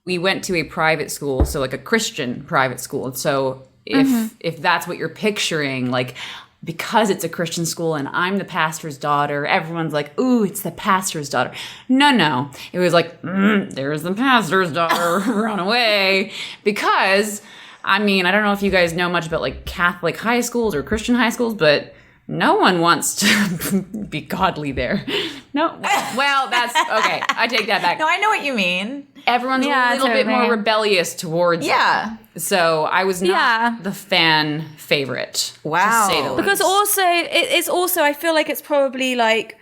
We went to a private school, so like a Christian private school. And so if that's what you're picturing, like because it's a Christian school and I'm the pastor's daughter, everyone's like, ooh, it's the pastor's daughter. No. It was like, there's the pastor's daughter, run away. Because, I mean, I don't know if you guys know much about like Catholic high schools or Christian high schools, but no one wants to be godly there. No. Well, that's okay. I take that back. No, I know what you mean. Everyone's a little bit more rebellious towards it. So I was not the fan favorite. Wow. To say the least. Because also, it's also, I feel like it's probably like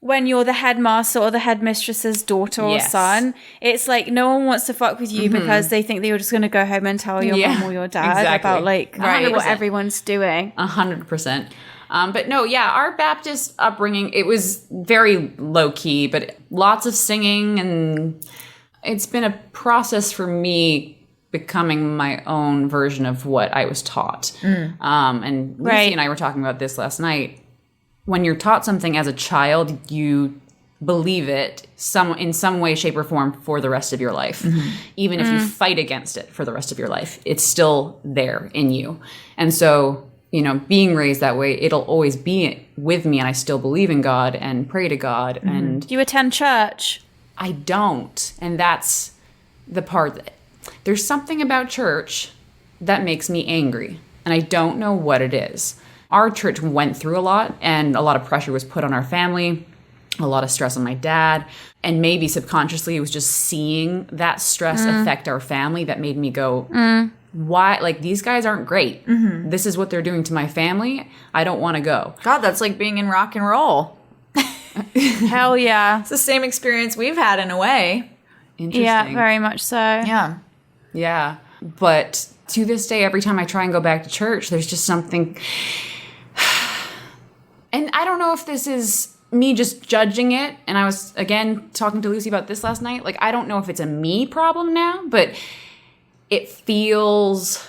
when you're the headmaster or the headmistress's daughter or son, it's like no one wants to fuck with you because they think that you're just going to go home and tell your mom or your dad about like what everyone's doing. 100%. But no, our Baptist upbringing, it was very low key, but lots of singing, and it's been a process for me becoming my own version of what I was taught. And Lucy and I were talking about this last night. When you're taught something as a child, you believe it in some way, shape, or form for the rest of your life. Even if you fight against it for the rest of your life, it's still there in you. And so, you know, being raised that way, it'll always be with me, and I still believe in God and pray to God. And do you attend church? I don't. And that's the part that there's something about church that makes me angry, and I don't know what it is. Our church went through a lot, and a lot of pressure was put on our family, a lot of stress on my dad, and maybe subconsciously it was just seeing that stress affect our family that made me go, why? Like, these guys aren't great. This is what they're doing to my family. I don't want to go. God, that's like being in rock and roll. Hell yeah. It's the same experience we've had in a way. Interesting. Yeah, very much so. Yeah. But to this day, every time I try and go back to church, there's just something. And I don't know if this is me just judging it. And I was, again, talking to Lucy about this last night. Like, I don't know if it's a me problem now, but it feels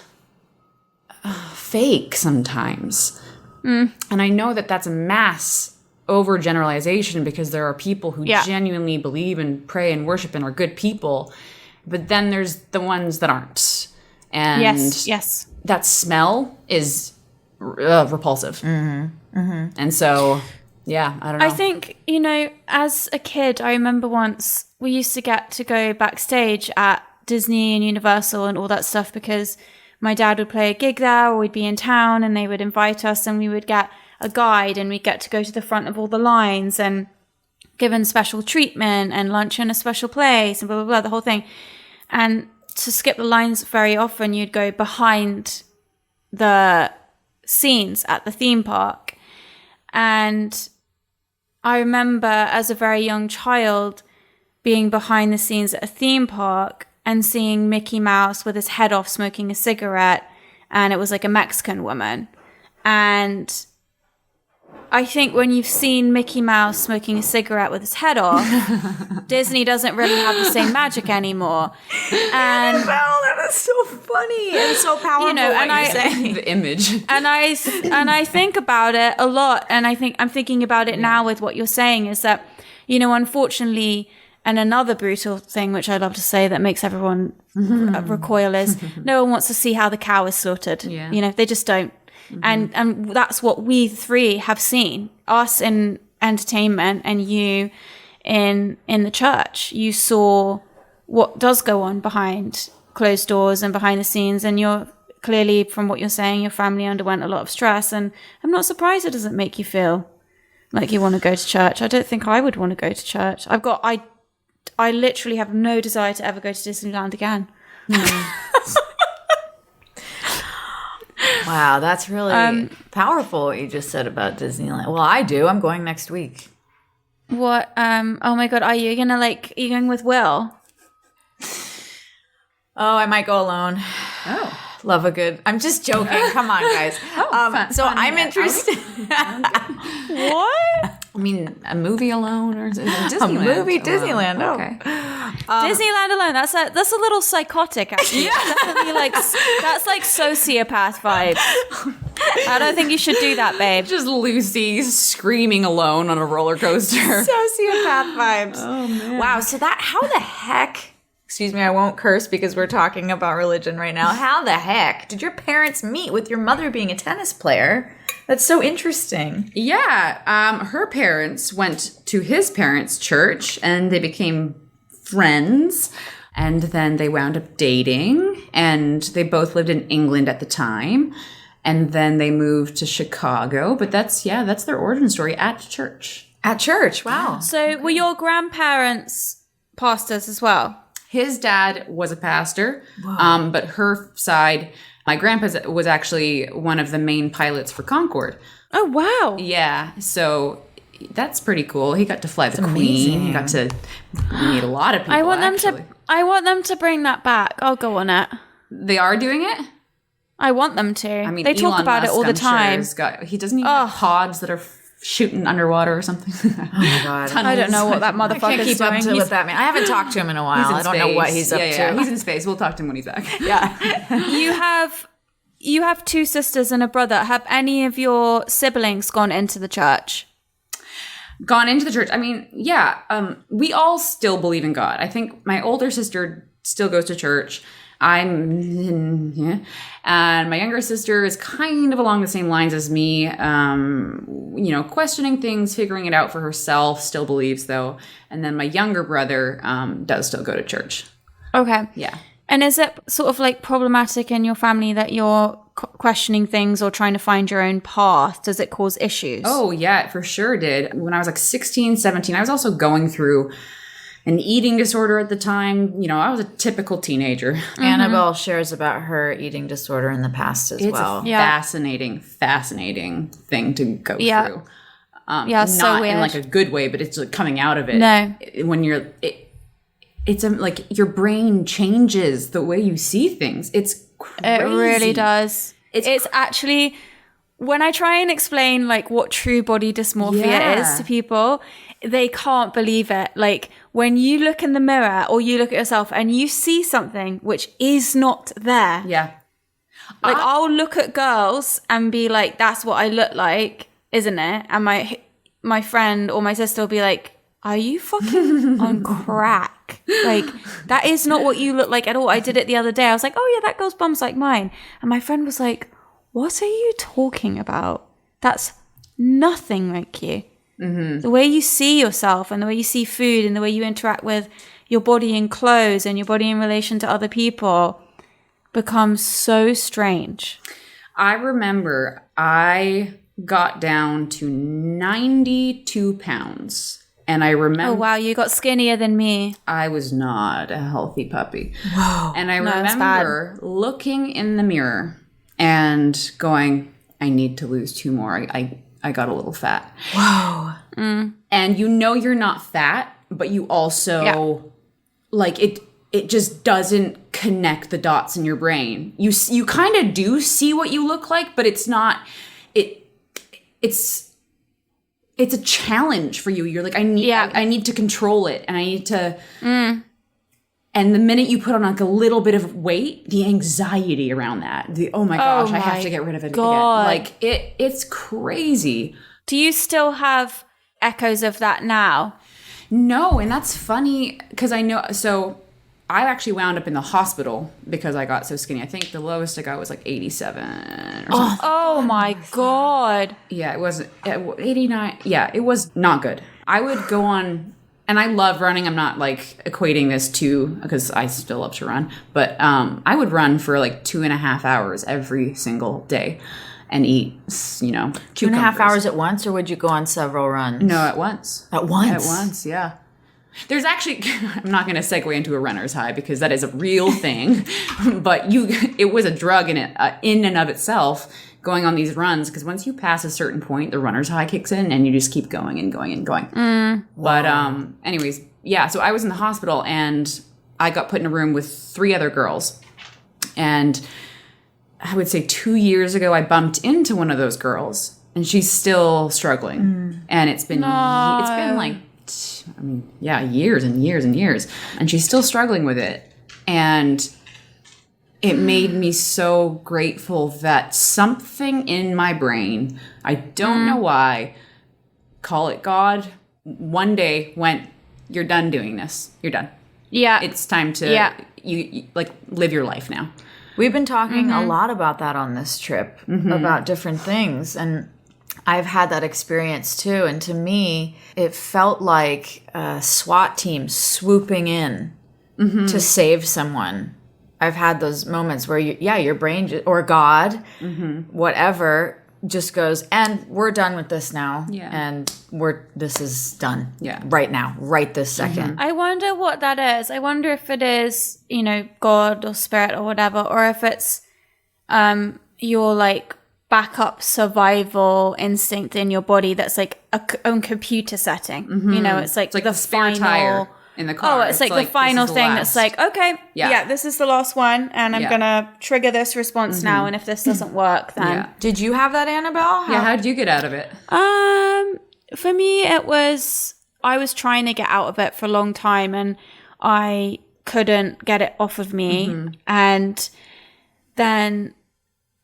fake sometimes. And I know that that's a mass overgeneralization because there are people who genuinely believe and pray and worship and are good people. But then there's the ones that aren't. And yes. that smell is repulsive. And so, I don't know. I think, you know, as a kid, I remember once we used to get to go backstage at Disney and Universal and all that stuff because my dad would play a gig there or we'd be in town and they would invite us and we would get a guide and we'd get to go to the front of all the lines and given special treatment and lunch in a special place and blah, blah, blah, the whole thing. And to skip the lines very often, you'd go behind the scenes at the theme park. And I remember as a very young child being behind the scenes at a theme park and seeing Mickey Mouse with his head off smoking a cigarette, and it was like a Mexican woman. And I think when you've seen Mickey Mouse smoking a cigarette with his head off, Disney doesn't really have the same magic anymore. And Annabelle, that is so funny and so powerful. You know, and what you're saying. The image. And I think about it a lot, and I'm thinking about it now with what you're saying is that, you know, unfortunately, and another brutal thing, which I love to say that makes everyone recoil is no one wants to see how the cow is slaughtered. Yeah. You know, they just don't. And that's what we three have seen, us in entertainment and you in the church. You saw what does go on behind closed doors and behind the scenes, and you're clearly, from what you're saying, your family underwent a lot of stress, and I'm not surprised it doesn't make you feel like you want to go to church. I don't think I would want to go to church. I literally have no desire to ever go to Disneyland again. Wow, that's really powerful what you just said about Disneyland. Well, I do. I'm going next week. What? Oh my God, are you going with Will? Oh, I might go alone. Oh. Love a good. I'm just joking. Come on, guys. So I'm interested. What? I mean, a movie alone or Disneyland? A movie, Disneyland. Oh, Okay. Disneyland alone. That's a little psychotic, actually. Yeah. That's like sociopath vibes. I don't think you should do that, babe. Just Lucy screaming alone on a roller coaster. Sociopath vibes. Oh, man. Wow. So how the heck, excuse me, I won't curse because we're talking about religion right now. How the heck did your parents meet with your mother being a tennis player? That's so interesting. Yeah. Her parents went to his parents' church and they became friends. And then they wound up dating, and they both lived in England at the time. And then they moved to Chicago. But that's their origin story at church. At church, wow. So were your grandparents pastors as well? His dad was a pastor, but her side, my grandpa was actually one of the main pilots for Concorde. Oh, wow. Yeah, so that's pretty cool. He got to fly the Queen. amazing. He got to meet a lot of people. I want them to bring that back. I'll go on it. They are doing it? I want them to. I mean, they talk Elon about Musk, it all the I'm sure, time. he doesn't even have pods that are shooting underwater or something. Oh my God. I don't know what that I motherfucker's can't keep up doing. to with that man. I haven't talked to him in a while. I don't know what he's up to. Yeah, he's in space. We'll talk to him when he's back. Yeah. You have two sisters and a brother. Have any of your siblings gone into the church? Gone into the church. I mean, yeah, we all still believe in God. I think my older sister still goes to church. And my younger sister is kind of along the same lines as me, questioning things, figuring it out for herself, still believes though. And then my younger brother does still go to church. Okay. Yeah. And is it sort of like problematic in your family that you're questioning things or trying to find your own path? Does it cause issues? Oh, yeah, it for sure did. When I was like 16, 17, I was also going through an eating disorder at the time. I was a typical teenager. Annabel shares about her eating disorder in the past as well. It's a fascinating thing to go through. Yeah, so not weird. in like a good way, but it's like coming out of it. No. When it's like your brain changes the way you see things. It's crazy. It really does. It's actually, when I try and explain like what true body dysmorphia is to people, they can't believe it. Like when you look in the mirror or you look at yourself and you see something which is not there. Yeah. Like I'll look at girls and be like, that's what I look like, isn't it? And my friend or my sister will be like, are you fucking on crack? Like, that is not what you look like at all. I did it the other day. I was like, oh yeah, that girl's bum's like mine. And my friend was like, what are you talking about? That's nothing like you. Mm-hmm. The way you see yourself and the way you see food and the way you interact with your body in clothes and your body in relation to other people becomes so strange. I remember I got down to 92 pounds. And I remember... Oh, wow. You got skinnier than me. I was not a healthy puppy. Whoa. And I remember looking in the mirror and going, I need to lose 2 more. I got a little fat. Whoa. Mm. And you're not fat, but you also... Like, it just doesn't connect the dots in your brain. You kind of do see what you look like, but it's not... It's a challenge for you. You're like, I need to control it, and I need to. And the minute you put on like a little bit of weight, the anxiety around that, oh my gosh, I have to get rid of it again. Like it's crazy. Do you still have echoes of that now? No, and that's funny because I know. So I actually wound up in the hospital because I got so skinny. I think the lowest I got was like 87 or something. Oh my God. Yeah, it was 89. Yeah, it was not good. I would go on, and I love running. I'm not like equating this to, because I still love to run, but I would run for like 2.5 hours every single day and eat, 2.5 hours at once, or would you go on several runs? No, at once. At once? At once, yeah. There's actually, I'm not going to segue into a runner's high because that is a real thing, but it was a drug in and of itself, going on these runs, because once you pass a certain point, the runner's high kicks in and you just keep going and going and going. But anyways, yeah, so I was in the hospital and I got put in a room with 3 other girls. And I would say 2 years ago, I bumped into one of those girls and she's still struggling. And it's been like, years and years and years. And she's still struggling with it. And it made me so grateful that something in my brain, I don't know why, call it God, one day went, you're done doing this. You're done. Yeah. It's time to you like live your life now. We've been talking a lot about that on this trip, about different things. And I've had that experience too. And to me, it felt like a SWAT team swooping in to save someone. I've had those moments where, your brain or God, whatever, just goes, and we're done with this now. Yeah. And this is done. Yeah. Right now, right this second. I wonder what that is. I wonder if it is, God or spirit or whatever, or if it's your like backup survival instinct in your body that's like a own computer setting. It's like like the spare final tire in the car. Oh, it's like the final thing that's like, okay, this is the last one, and I'm gonna trigger this response now, and if this doesn't work, then Did you have that, Annabelle? how did you get out of it? for me, I was trying to get out of it for a long time, and I couldn't get it off of me. And then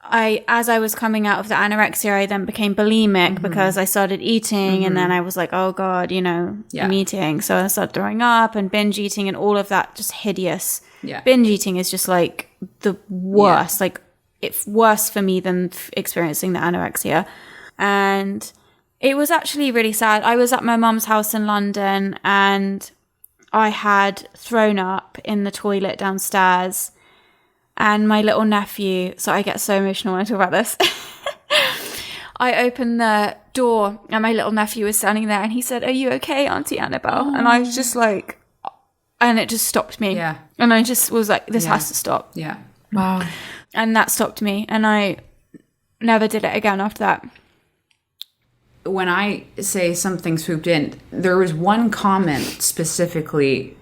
as I was coming out of the anorexia, I then became bulimic because I started eating, and then I was like, oh God, I'm eating. So I started throwing up and binge eating and all of that, just hideous. Yeah. Binge eating is just like the worst. Like, it's worse for me than experiencing the anorexia. And it was actually really sad. I was at my mum's house in London, and I had thrown up in the toilet downstairs. And my little nephew, so I get so emotional when I talk about this. I opened the door, and my little nephew was standing there, and he said, "Are you okay, Auntie Annabelle?" And I was just like, and it just stopped me. Yeah. And I just was like, this has to stop. Yeah. Wow. And that stopped me, and I never did it again after that. When I say something swooped in, there was one comment specifically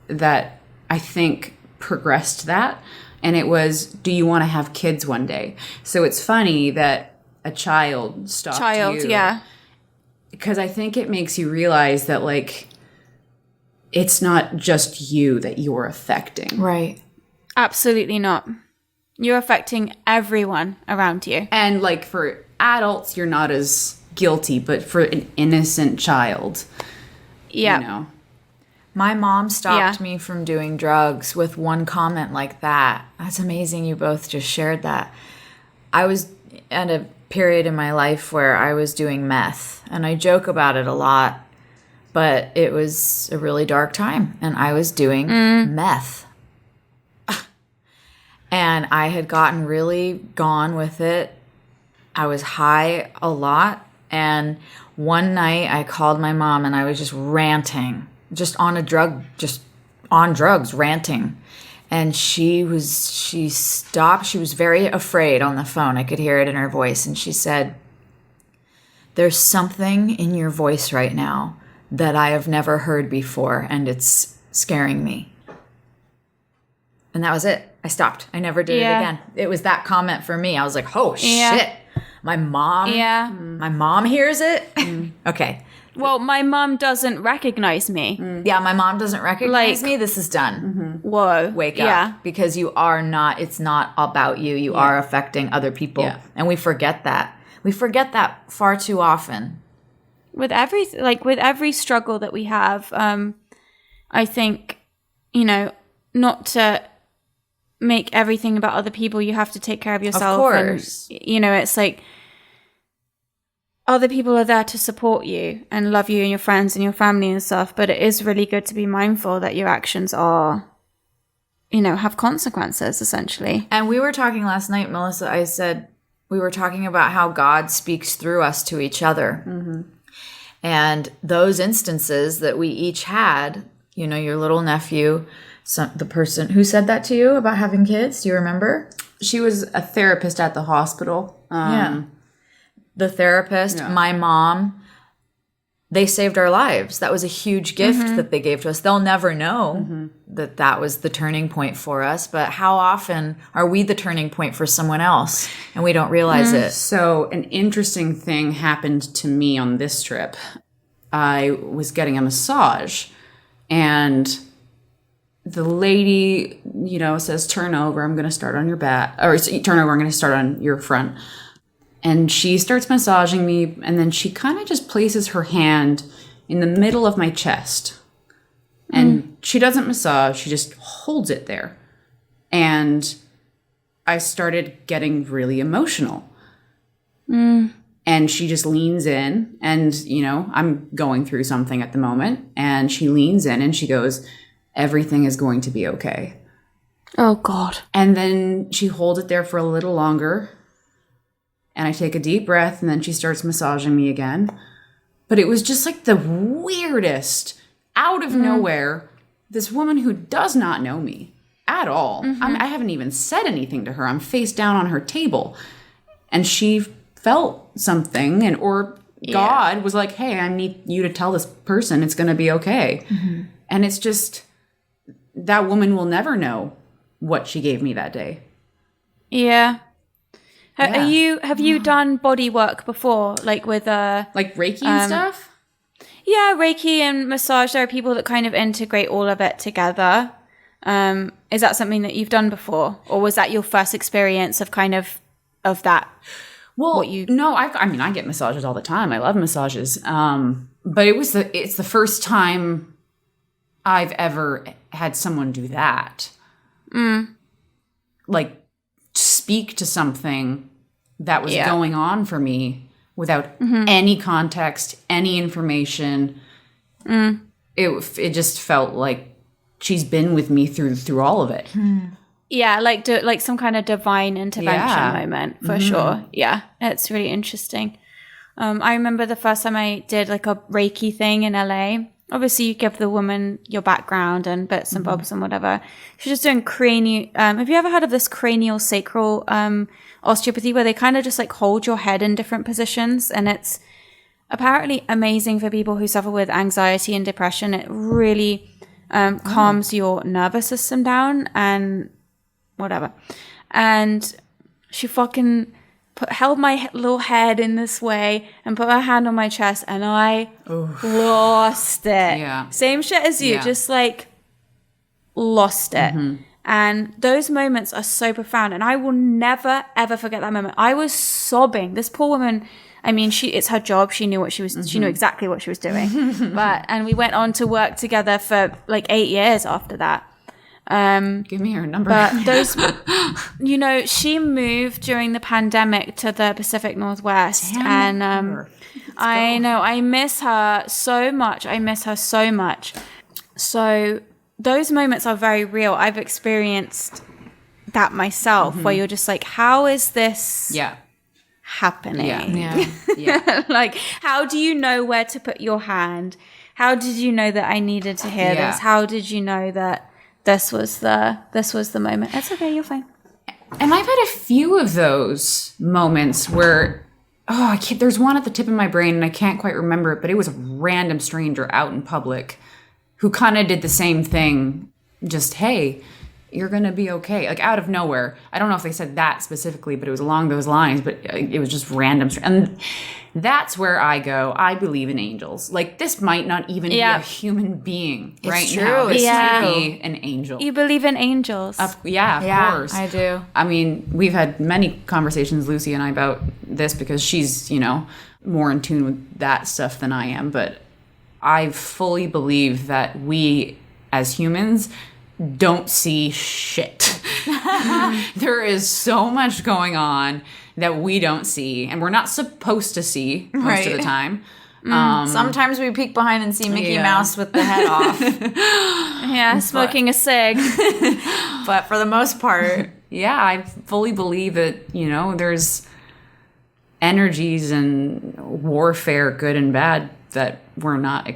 that I think progressed that. And it was, do you want to have kids one day? So it's funny that a child stopped you. Yeah. Because I think it makes you realize that, like, it's not just you that you're affecting. Right. Absolutely not. You're affecting everyone around you. And, like, for adults, you're not as guilty. But for an innocent child, My mom stopped me from doing drugs with one comment like that. That's amazing you both just shared that. I was at a period in my life where I was doing meth, and I joke about it a lot, but it was a really dark time, and I was doing meth. And I had gotten really gone with it. I was high a lot, and one night I called my mom, and I was just ranting. Just on drugs, ranting. And she stopped. She was very afraid on the phone. I could hear it in her voice. And she said, "There's something in your voice right now that I have never heard before, and it's scaring me." And that was it. I stopped. I never did it again. It was that comment for me. I was like, oh, shit. My mom hears it? Okay. Well, my mum doesn't recognize me. Yeah, my mom doesn't recognize me. This is done. Whoa. Wake up. Because you are not, it's not about you. You are affecting other people. Yeah. And we forget that. We forget that far too often. With every struggle that we have, I think, not to make everything about other people, you have to take care of yourself. Of course. And, it's like, other people are there to support you and love you and your friends and your family and stuff. But it is really good to be mindful that your actions are, have consequences, essentially. And we were talking last night, Melissa, I said, we were talking about how God speaks through us to each other. And those instances that we each had, your little nephew, the person who said that to you about having kids, do you remember? She was a therapist at the hospital. The therapist, my mom, they saved our lives. That was a huge gift that they gave to us. They'll never know that was the turning point for us. But how often are we the turning point for someone else and we don't realize it? So an interesting thing happened to me on this trip. I was getting a massage, and the lady, says, turn over, I'm going to start on your back. Or turn over, I'm going to start on your front. And she starts massaging me, and then she kind of just places her hand in the middle of my chest. And she doesn't massage, she just holds it there. And I started getting really emotional. And she just leans in, and, I'm going through something at the moment. And she leans in and she goes, everything is going to be okay. Oh, God. And then she holds it there for a little longer. And I take a deep breath, and then she starts massaging me again. But it was just like the weirdest, out of nowhere, this woman who does not know me at all. I haven't even said anything to her. I'm face down on her table. And she felt something, or God was like, hey, I need you to tell this person it's going to be okay. And it's just, that woman will never know what she gave me that day. Yeah. Have you done body work before, like with like Reiki and stuff? Yeah, Reiki and massage. There are people that kind of integrate all of it together. Is that something that you've done before, or was that your first experience of kind of that? Well, no, I get massages all the time. I love massages. But it's the first time I've ever had someone do that. Like, speak to something that was going on for me without any context, any information. It just felt like she's been with me through all of it. Yeah, like some kind of divine intervention moment, for sure. Yeah, it's really interesting. I remember the first time I did like a Reiki thing in LA. Obviously, you give the woman your background and bits and bobs and whatever. She's just doing cranial. Have you ever heard of this cranial sacral osteopathy, where they kind of just like hold your head in different positions? And it's apparently amazing for people who suffer with anxiety and depression. It really calms your nervous system down and whatever. And she fucking held my little head in this way and put her hand on my chest, and I lost it. Yeah. Same shit as you, just like lost it. And those moments are so profound, and I will never ever forget that moment. I was sobbing. This poor woman, I mean, it's her job. She knew what she was. She knew exactly what she was doing. And we went on to work together for like 8 years after that. Give me her number. But those, she moved during the pandemic to the Pacific Northwest. And I know, I miss her so much. So those moments are very real. I've experienced that myself, where you're just like, how is this happening? Yeah. Like, how do you know where to put your hand? How did you know that I needed to hear this? How did you know that this was the moment? It's okay, you're fine. And I've had a few of those moments where, there's one at the tip of my brain and I can't quite remember it, but it was a random stranger out in public who kind of did the same thing. Just, hey, you're going to be okay. Like, out of nowhere. I don't know if they said that specifically, but it was along those lines, but it was just random. And that's where I go, I believe in angels. Like, this might not even be a human being now. This might be an angel. You believe in angels? Of course. I do. I mean, we've had many conversations, Lucy and I, about this because she's, more in tune with that stuff than I am. But I fully believe that we, as humans, don't see shit. There is so much going on that we don't see, and we're not supposed to see most of the time. Sometimes we peek behind and see Mickey Mouse with the head off. Smoking a cig. But for the most part, I fully believe that, there's energies and warfare, good and bad, that we're not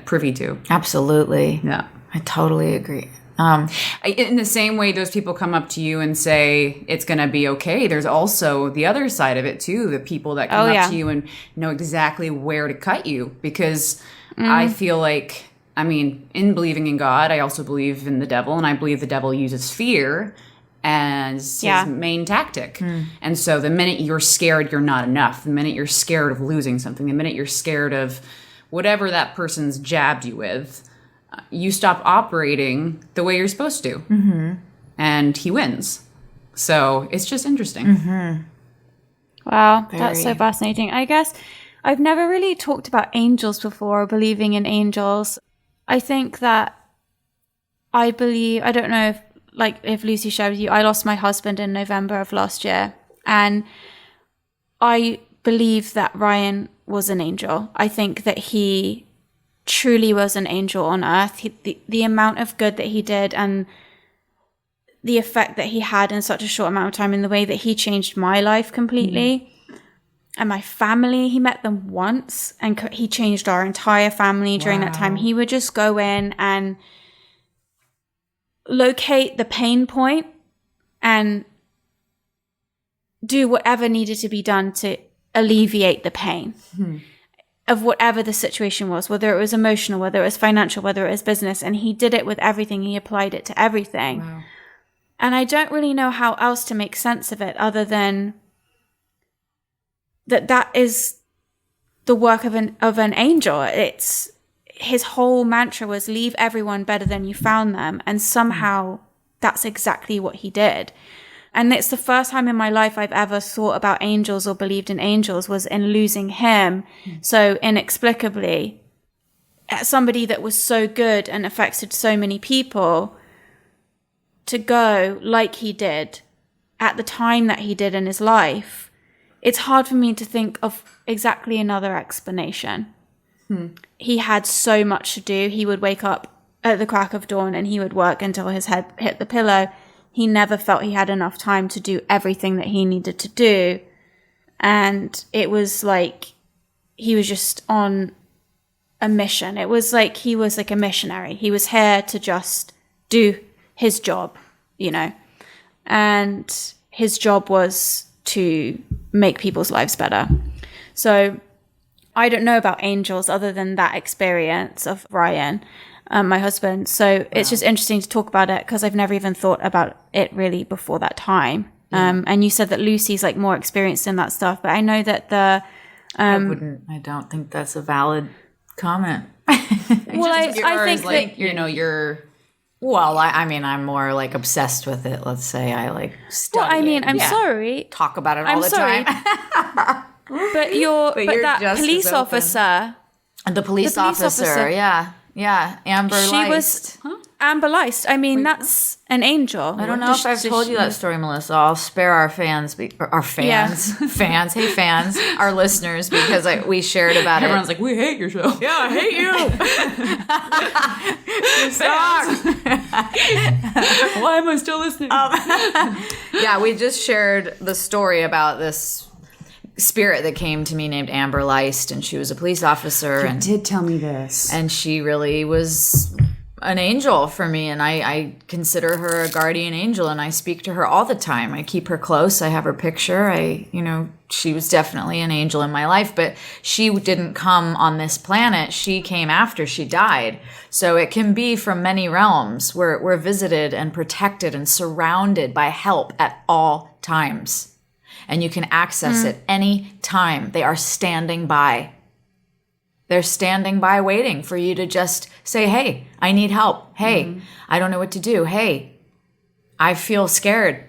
privy to. absolutely. Yeah. I totally agree. In the same way those people come up to you and say it's going to be okay, there's also the other side of it too, the people that come up to you and know exactly where to cut you. Because I feel like, in believing in God, I also believe in the devil, and I believe the devil uses fear as his main tactic. And so the minute you're scared, you're not enough. The minute you're scared of losing something, the minute you're scared of whatever that person's jabbed you with, you stop operating the way you're supposed to. Mm-hmm. And he wins. So it's just interesting. Mm-hmm. Wow, that's so fascinating. I guess I've never really talked about angels before, or believing in angels. I think that I don't know if Lucy shared with you, I lost my husband in November of last year. And I believe that Ryan was an angel. I think that he truly was an angel on earth. The amount of good that he did and the effect that he had in such a short amount of time, in the way that he changed my life completely. And my family, he met them once and he changed our entire family during that time. He would just go in and locate the pain point and do whatever needed to be done to alleviate the pain of whatever the situation was, whether it was emotional, whether it was financial, whether it was business. And he did it with everything. He applied it to everything. Wow. And I don't really know how else to make sense of it other than that is the work of an angel. It's his whole mantra was leave everyone better than you found them. And somehow that's exactly what he did. And it's the first time in my life I've ever thought about angels or believed in angels was in losing him so inexplicably. Somebody that was so good and affected so many people, to go like he did at the time that he did in his life, it's hard for me to think of exactly another explanation. He had so much to do. He would wake up at the crack of dawn and he would work until his head hit the pillow. He never felt he had enough time to do everything that he needed to do. And it was like he was just on a mission. It was like he was like a missionary. He was here to just do his job, and his job was to make people's lives better. So I don't know about angels other than that experience of Ryan, my husband. So it's just interesting to talk about it because I've never even thought about it really before that time. And you said that Lucy's like more experienced in that stuff, but I know that I don't think that's a valid comment. I think that you're. Well, I mean, I'm more like obsessed with it. Let's say I like study I'm sorry. Talk about it all the time. But that police officer. The police officer, yeah. Amber Leist. Amber Leist. I mean, that's an angel. I don't know if I've told you that story, Melissa. I'll spare our fans, fans, hey fans, our listeners, because we shared about Everyone's like, we hate your show. Yeah, I hate you. You suck. Why am I still listening? Yeah, we just shared the story about this spirit that came to me named Amber Leist, and she was a police officer. You did tell me this. And she really was an angel for me, and I consider her a guardian angel, and I speak to her all the time. I keep her close. I have her picture. She was definitely an angel in my life, but she didn't come on this planet. She came after she died. So it can be from many realms. We're visited and protected and surrounded by help at all times. And you can access it any time. They are standing by. They're standing by waiting for you to just say, hey, I need help. Hey, I don't know what to do. Hey, I feel scared.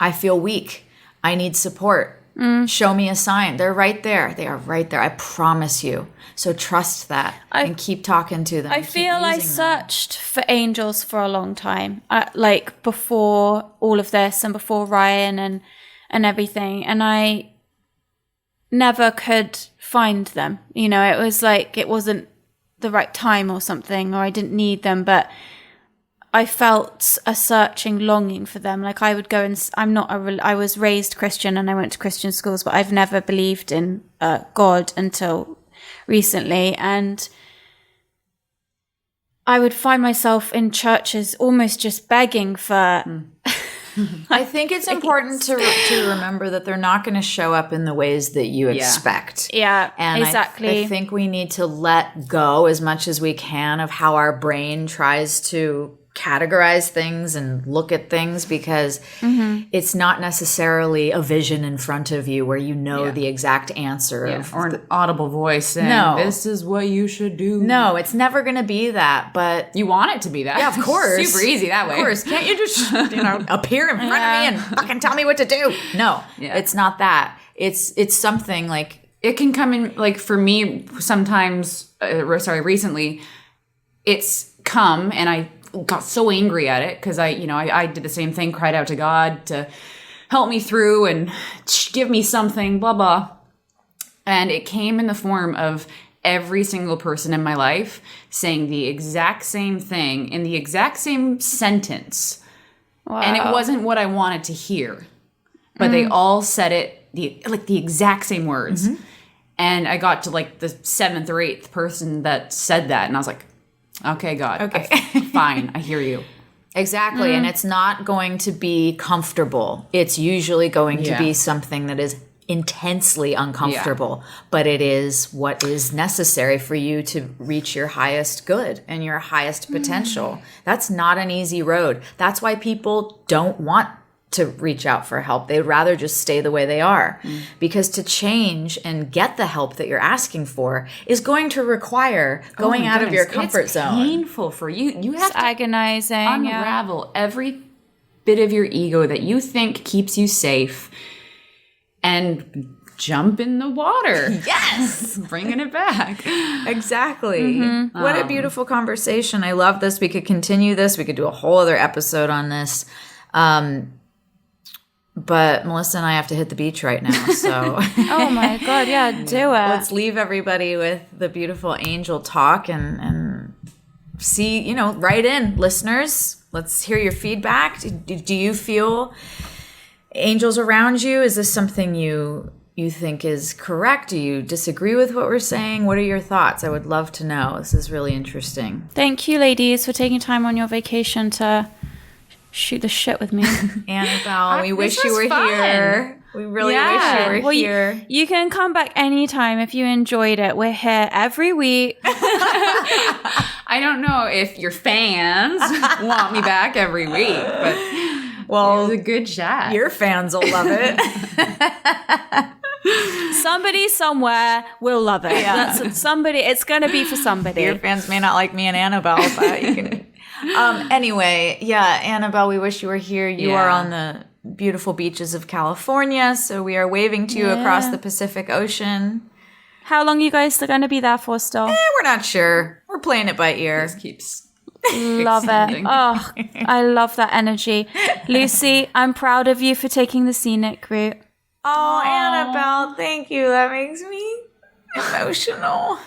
I feel weak. I need support. Show me a sign. They're right there. They are right there. I promise you. So trust that and keep talking to them. I feel I searched for angels for a long time, like before all of this and before Ryan and everything. And I never could find them. It was like it wasn't the right time or something, or I didn't need them, but I felt a searching longing for them. Like I would go and I was raised Christian and I went to Christian schools, but I've never believed in God until recently. And I would find myself in churches almost just begging for I think it's important to remember that they're not going to show up in the ways that you expect. Yeah, and exactly. I think we need to let go as much as we can of how our brain tries to categorize things and look at things, because it's not necessarily a vision in front of you where you know the exact answer of or an audible voice saying, this is what you should do. No, it's never going to be that, but you want it to be that. Yeah, of course. Super easy that way. Of course. Can't you just, appear in front of me and fucking tell me what to do? No, it's not that. It's something like, it can come in, like, for me sometimes, recently, it's come and I got so angry at it because I did the same thing, cried out to God to help me through and give me something, blah, blah. And it came in the form of every single person in my life saying the exact same thing in the exact same sentence. Wow. And it wasn't what I wanted to hear, but they all said it the exact same words. And I got to like the 7th or 8th person that said that, and I was like, okay, God. Okay. Fine. I hear you. Exactly. And it's not going to be comfortable. It's usually going to be something that is intensely uncomfortable, but it is what is necessary for you to reach your highest good and your highest potential. That's not an easy road. That's why people don't want to reach out for help. They'd rather just stay the way they are, because to change and get the help that you're asking for is going to require going out of your comfort zone. It's painful for you. You have to agonizing, unravel every bit of your ego that you think keeps you safe and jump in the water. Yes. Bringing it back. Exactly. What a beautiful conversation. I love this. We could continue this. We could do a whole other episode on this. But Melissa and I have to hit the beach right now, so. Oh my God, yeah, do it. Let's leave everybody with the beautiful angel talk and see, write in, listeners. Let's hear your feedback. Do you feel angels around you? Is this something you think is correct? Do you disagree with what we're saying? What are your thoughts? I would love to know. This is really interesting. Thank you, ladies, for taking time on your vacation to shoot the shit with me. Annabelle, we wish you were here. We really wish you were here. You can come back anytime if you enjoyed it. We're here every week. I don't know if your fans want me back every week, but it was a good chat. Your fans will love it. Somebody somewhere will love it. Yeah. It's going to be for somebody. Your fans may not like me and Annabelle, but you can... Anyway, Annabelle, we wish you were here. You are on the beautiful beaches of California, so we are waving to you across the Pacific Ocean. How long are you guys going to be there for still? We're not sure. We're playing it by ear. This keeps love extending. it. Oh, I love that energy. Lucy, I'm proud of you for taking the scenic route. Oh, Annabelle, thank you. That makes me emotional.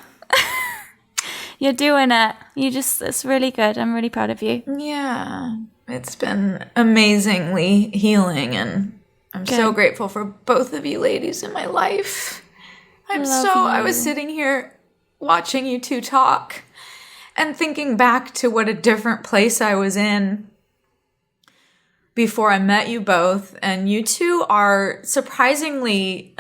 You're doing it. It's really good. I'm really proud of you. Yeah. It's been amazingly healing, and I'm so grateful for both of you ladies in my life. I was sitting here watching you two talk and thinking back to what a different place I was in before I met you both, and you two are surprisingly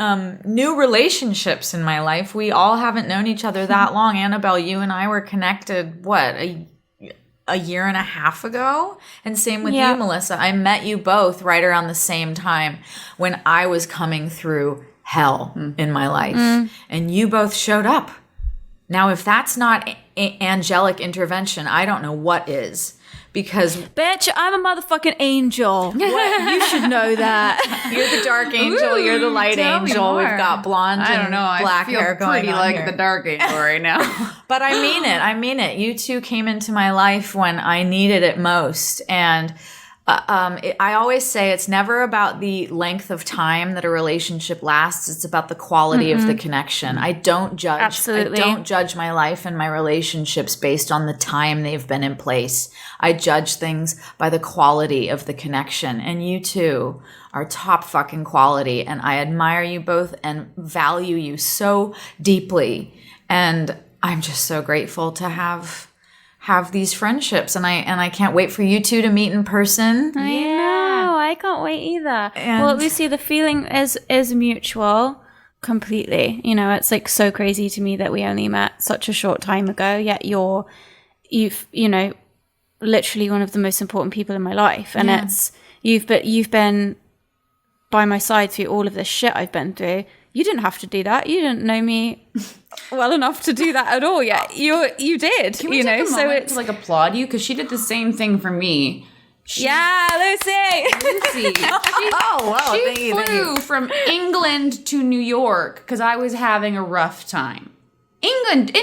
new relationships in my life. We all haven't known each other that long. Annabelle, you and I were connected, a year and a half ago? And same with you, Melissa. I met you both right around the same time when I was coming through hell in my life. And you both showed up. Now, if that's not angelic intervention, I don't know what is. Because bitch, I'm a motherfucking angel. You should know that. You're the dark angel. You're the light angel. We've got blonde and black hair going on. I feel pretty like the dark angel right now. But I mean it. You two came into my life when I needed it most, and I always say it's never about the length of time that a relationship lasts. It's about the quality of the connection. I don't judge. Absolutely. I don't judge my life and my relationships based on the time they've been in place. I judge things by the quality of the connection. And you two are top fucking quality. And I admire you both and value you so deeply. And I'm just so grateful to have these friendships, and I can't wait for you two to meet in person. I know, I can't wait either. Well, Lucy, the feeling is mutual completely. It's like so crazy to me that we only met such a short time ago, yet literally one of the most important people in my life. And you've been by my side through all of this shit I've been through. You didn't have to do that. You didn't know me well enough to do that at all yet. You did. Can we take a moment to like applaud you? Because she did the same thing for me. Lucy. Lucy. She flew from England to New York because I was having a rough time. England,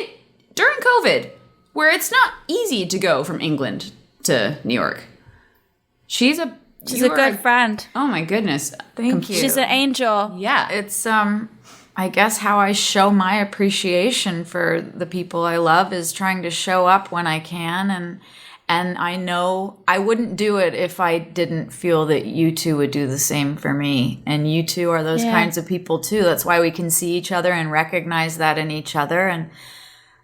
during COVID, where it's not easy to go from England to New York. She's a good friend. Oh my goodness. Thank you. She's an angel. Yeah. It's I guess how I show my appreciation for the people I love is trying to show up when I can, and I know I wouldn't do it if I didn't feel that you two would do the same for me. And you two are those kinds of people too. That's why we can see each other and recognize that in each other,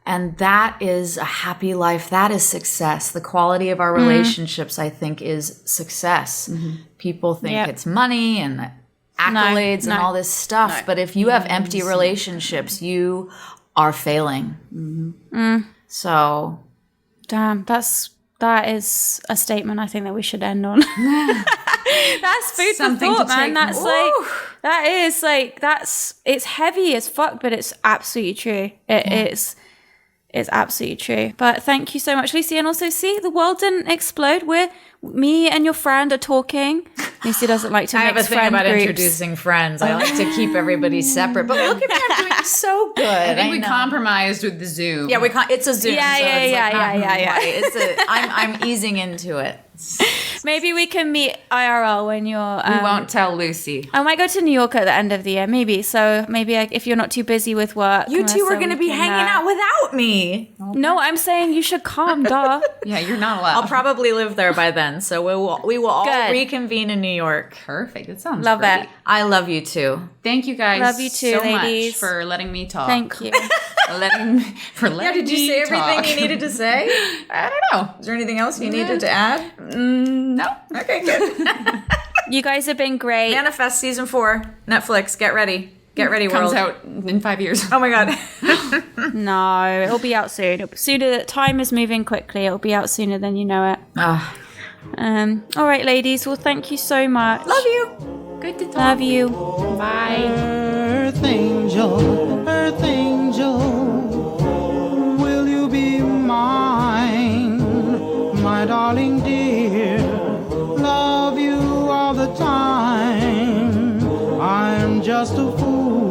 and that is a happy life. That is success. The quality of our relationships, I think, is success. People think it's money and accolades and all this stuff. But if you have empty relationships, you are failing. So, damn, that is a statement I think that we should end on. That's food Something for thought, to man. take. It's heavy as fuck, but it's absolutely true. It's absolutely true. But thank you so much, Lucy. And also, see, the world didn't explode. Me and your friend are talking. Lucy doesn't like to I mix have a thing friend about groups. introducing friends. I like to keep everybody separate. But look at me, I'm doing so good. I think we know. compromised with the Zoom. Yeah, it's a Zoom. Yeah, so yeah, it's yeah, like, yeah, yeah. It's I'm easing into it. Maybe we can meet IRL when you're... we won't tell Lucy. I might go to New York at the end of the year, maybe. So maybe if you're not too busy with work... You two are going to be can, hanging out without me. No, I'm saying you should come, duh. Yeah, you're not allowed. I'll probably live there by then. So we will all Good. reconvene in New York. Perfect. That sounds Love great. it. I love you too. Thank you guys Love you too, so ladies. much for letting me talk. Thank you. letting me Did you say everything talk. you needed to say? I don't know. Is there anything else you needed to add? No. Okay, good. You guys have been great. Manifest season 4, Netflix. Get ready. Get ready, Comes world. out in 5 years. Oh my god. No, it'll be out soon. Sooner. Time is moving quickly. It'll be out sooner than you know it. All right, ladies. Well, thank you so much. Love you. Good to talk. Love you. Bye. Earth angel, will you be mine, my darling dear? Love you all the time. I'm just a fool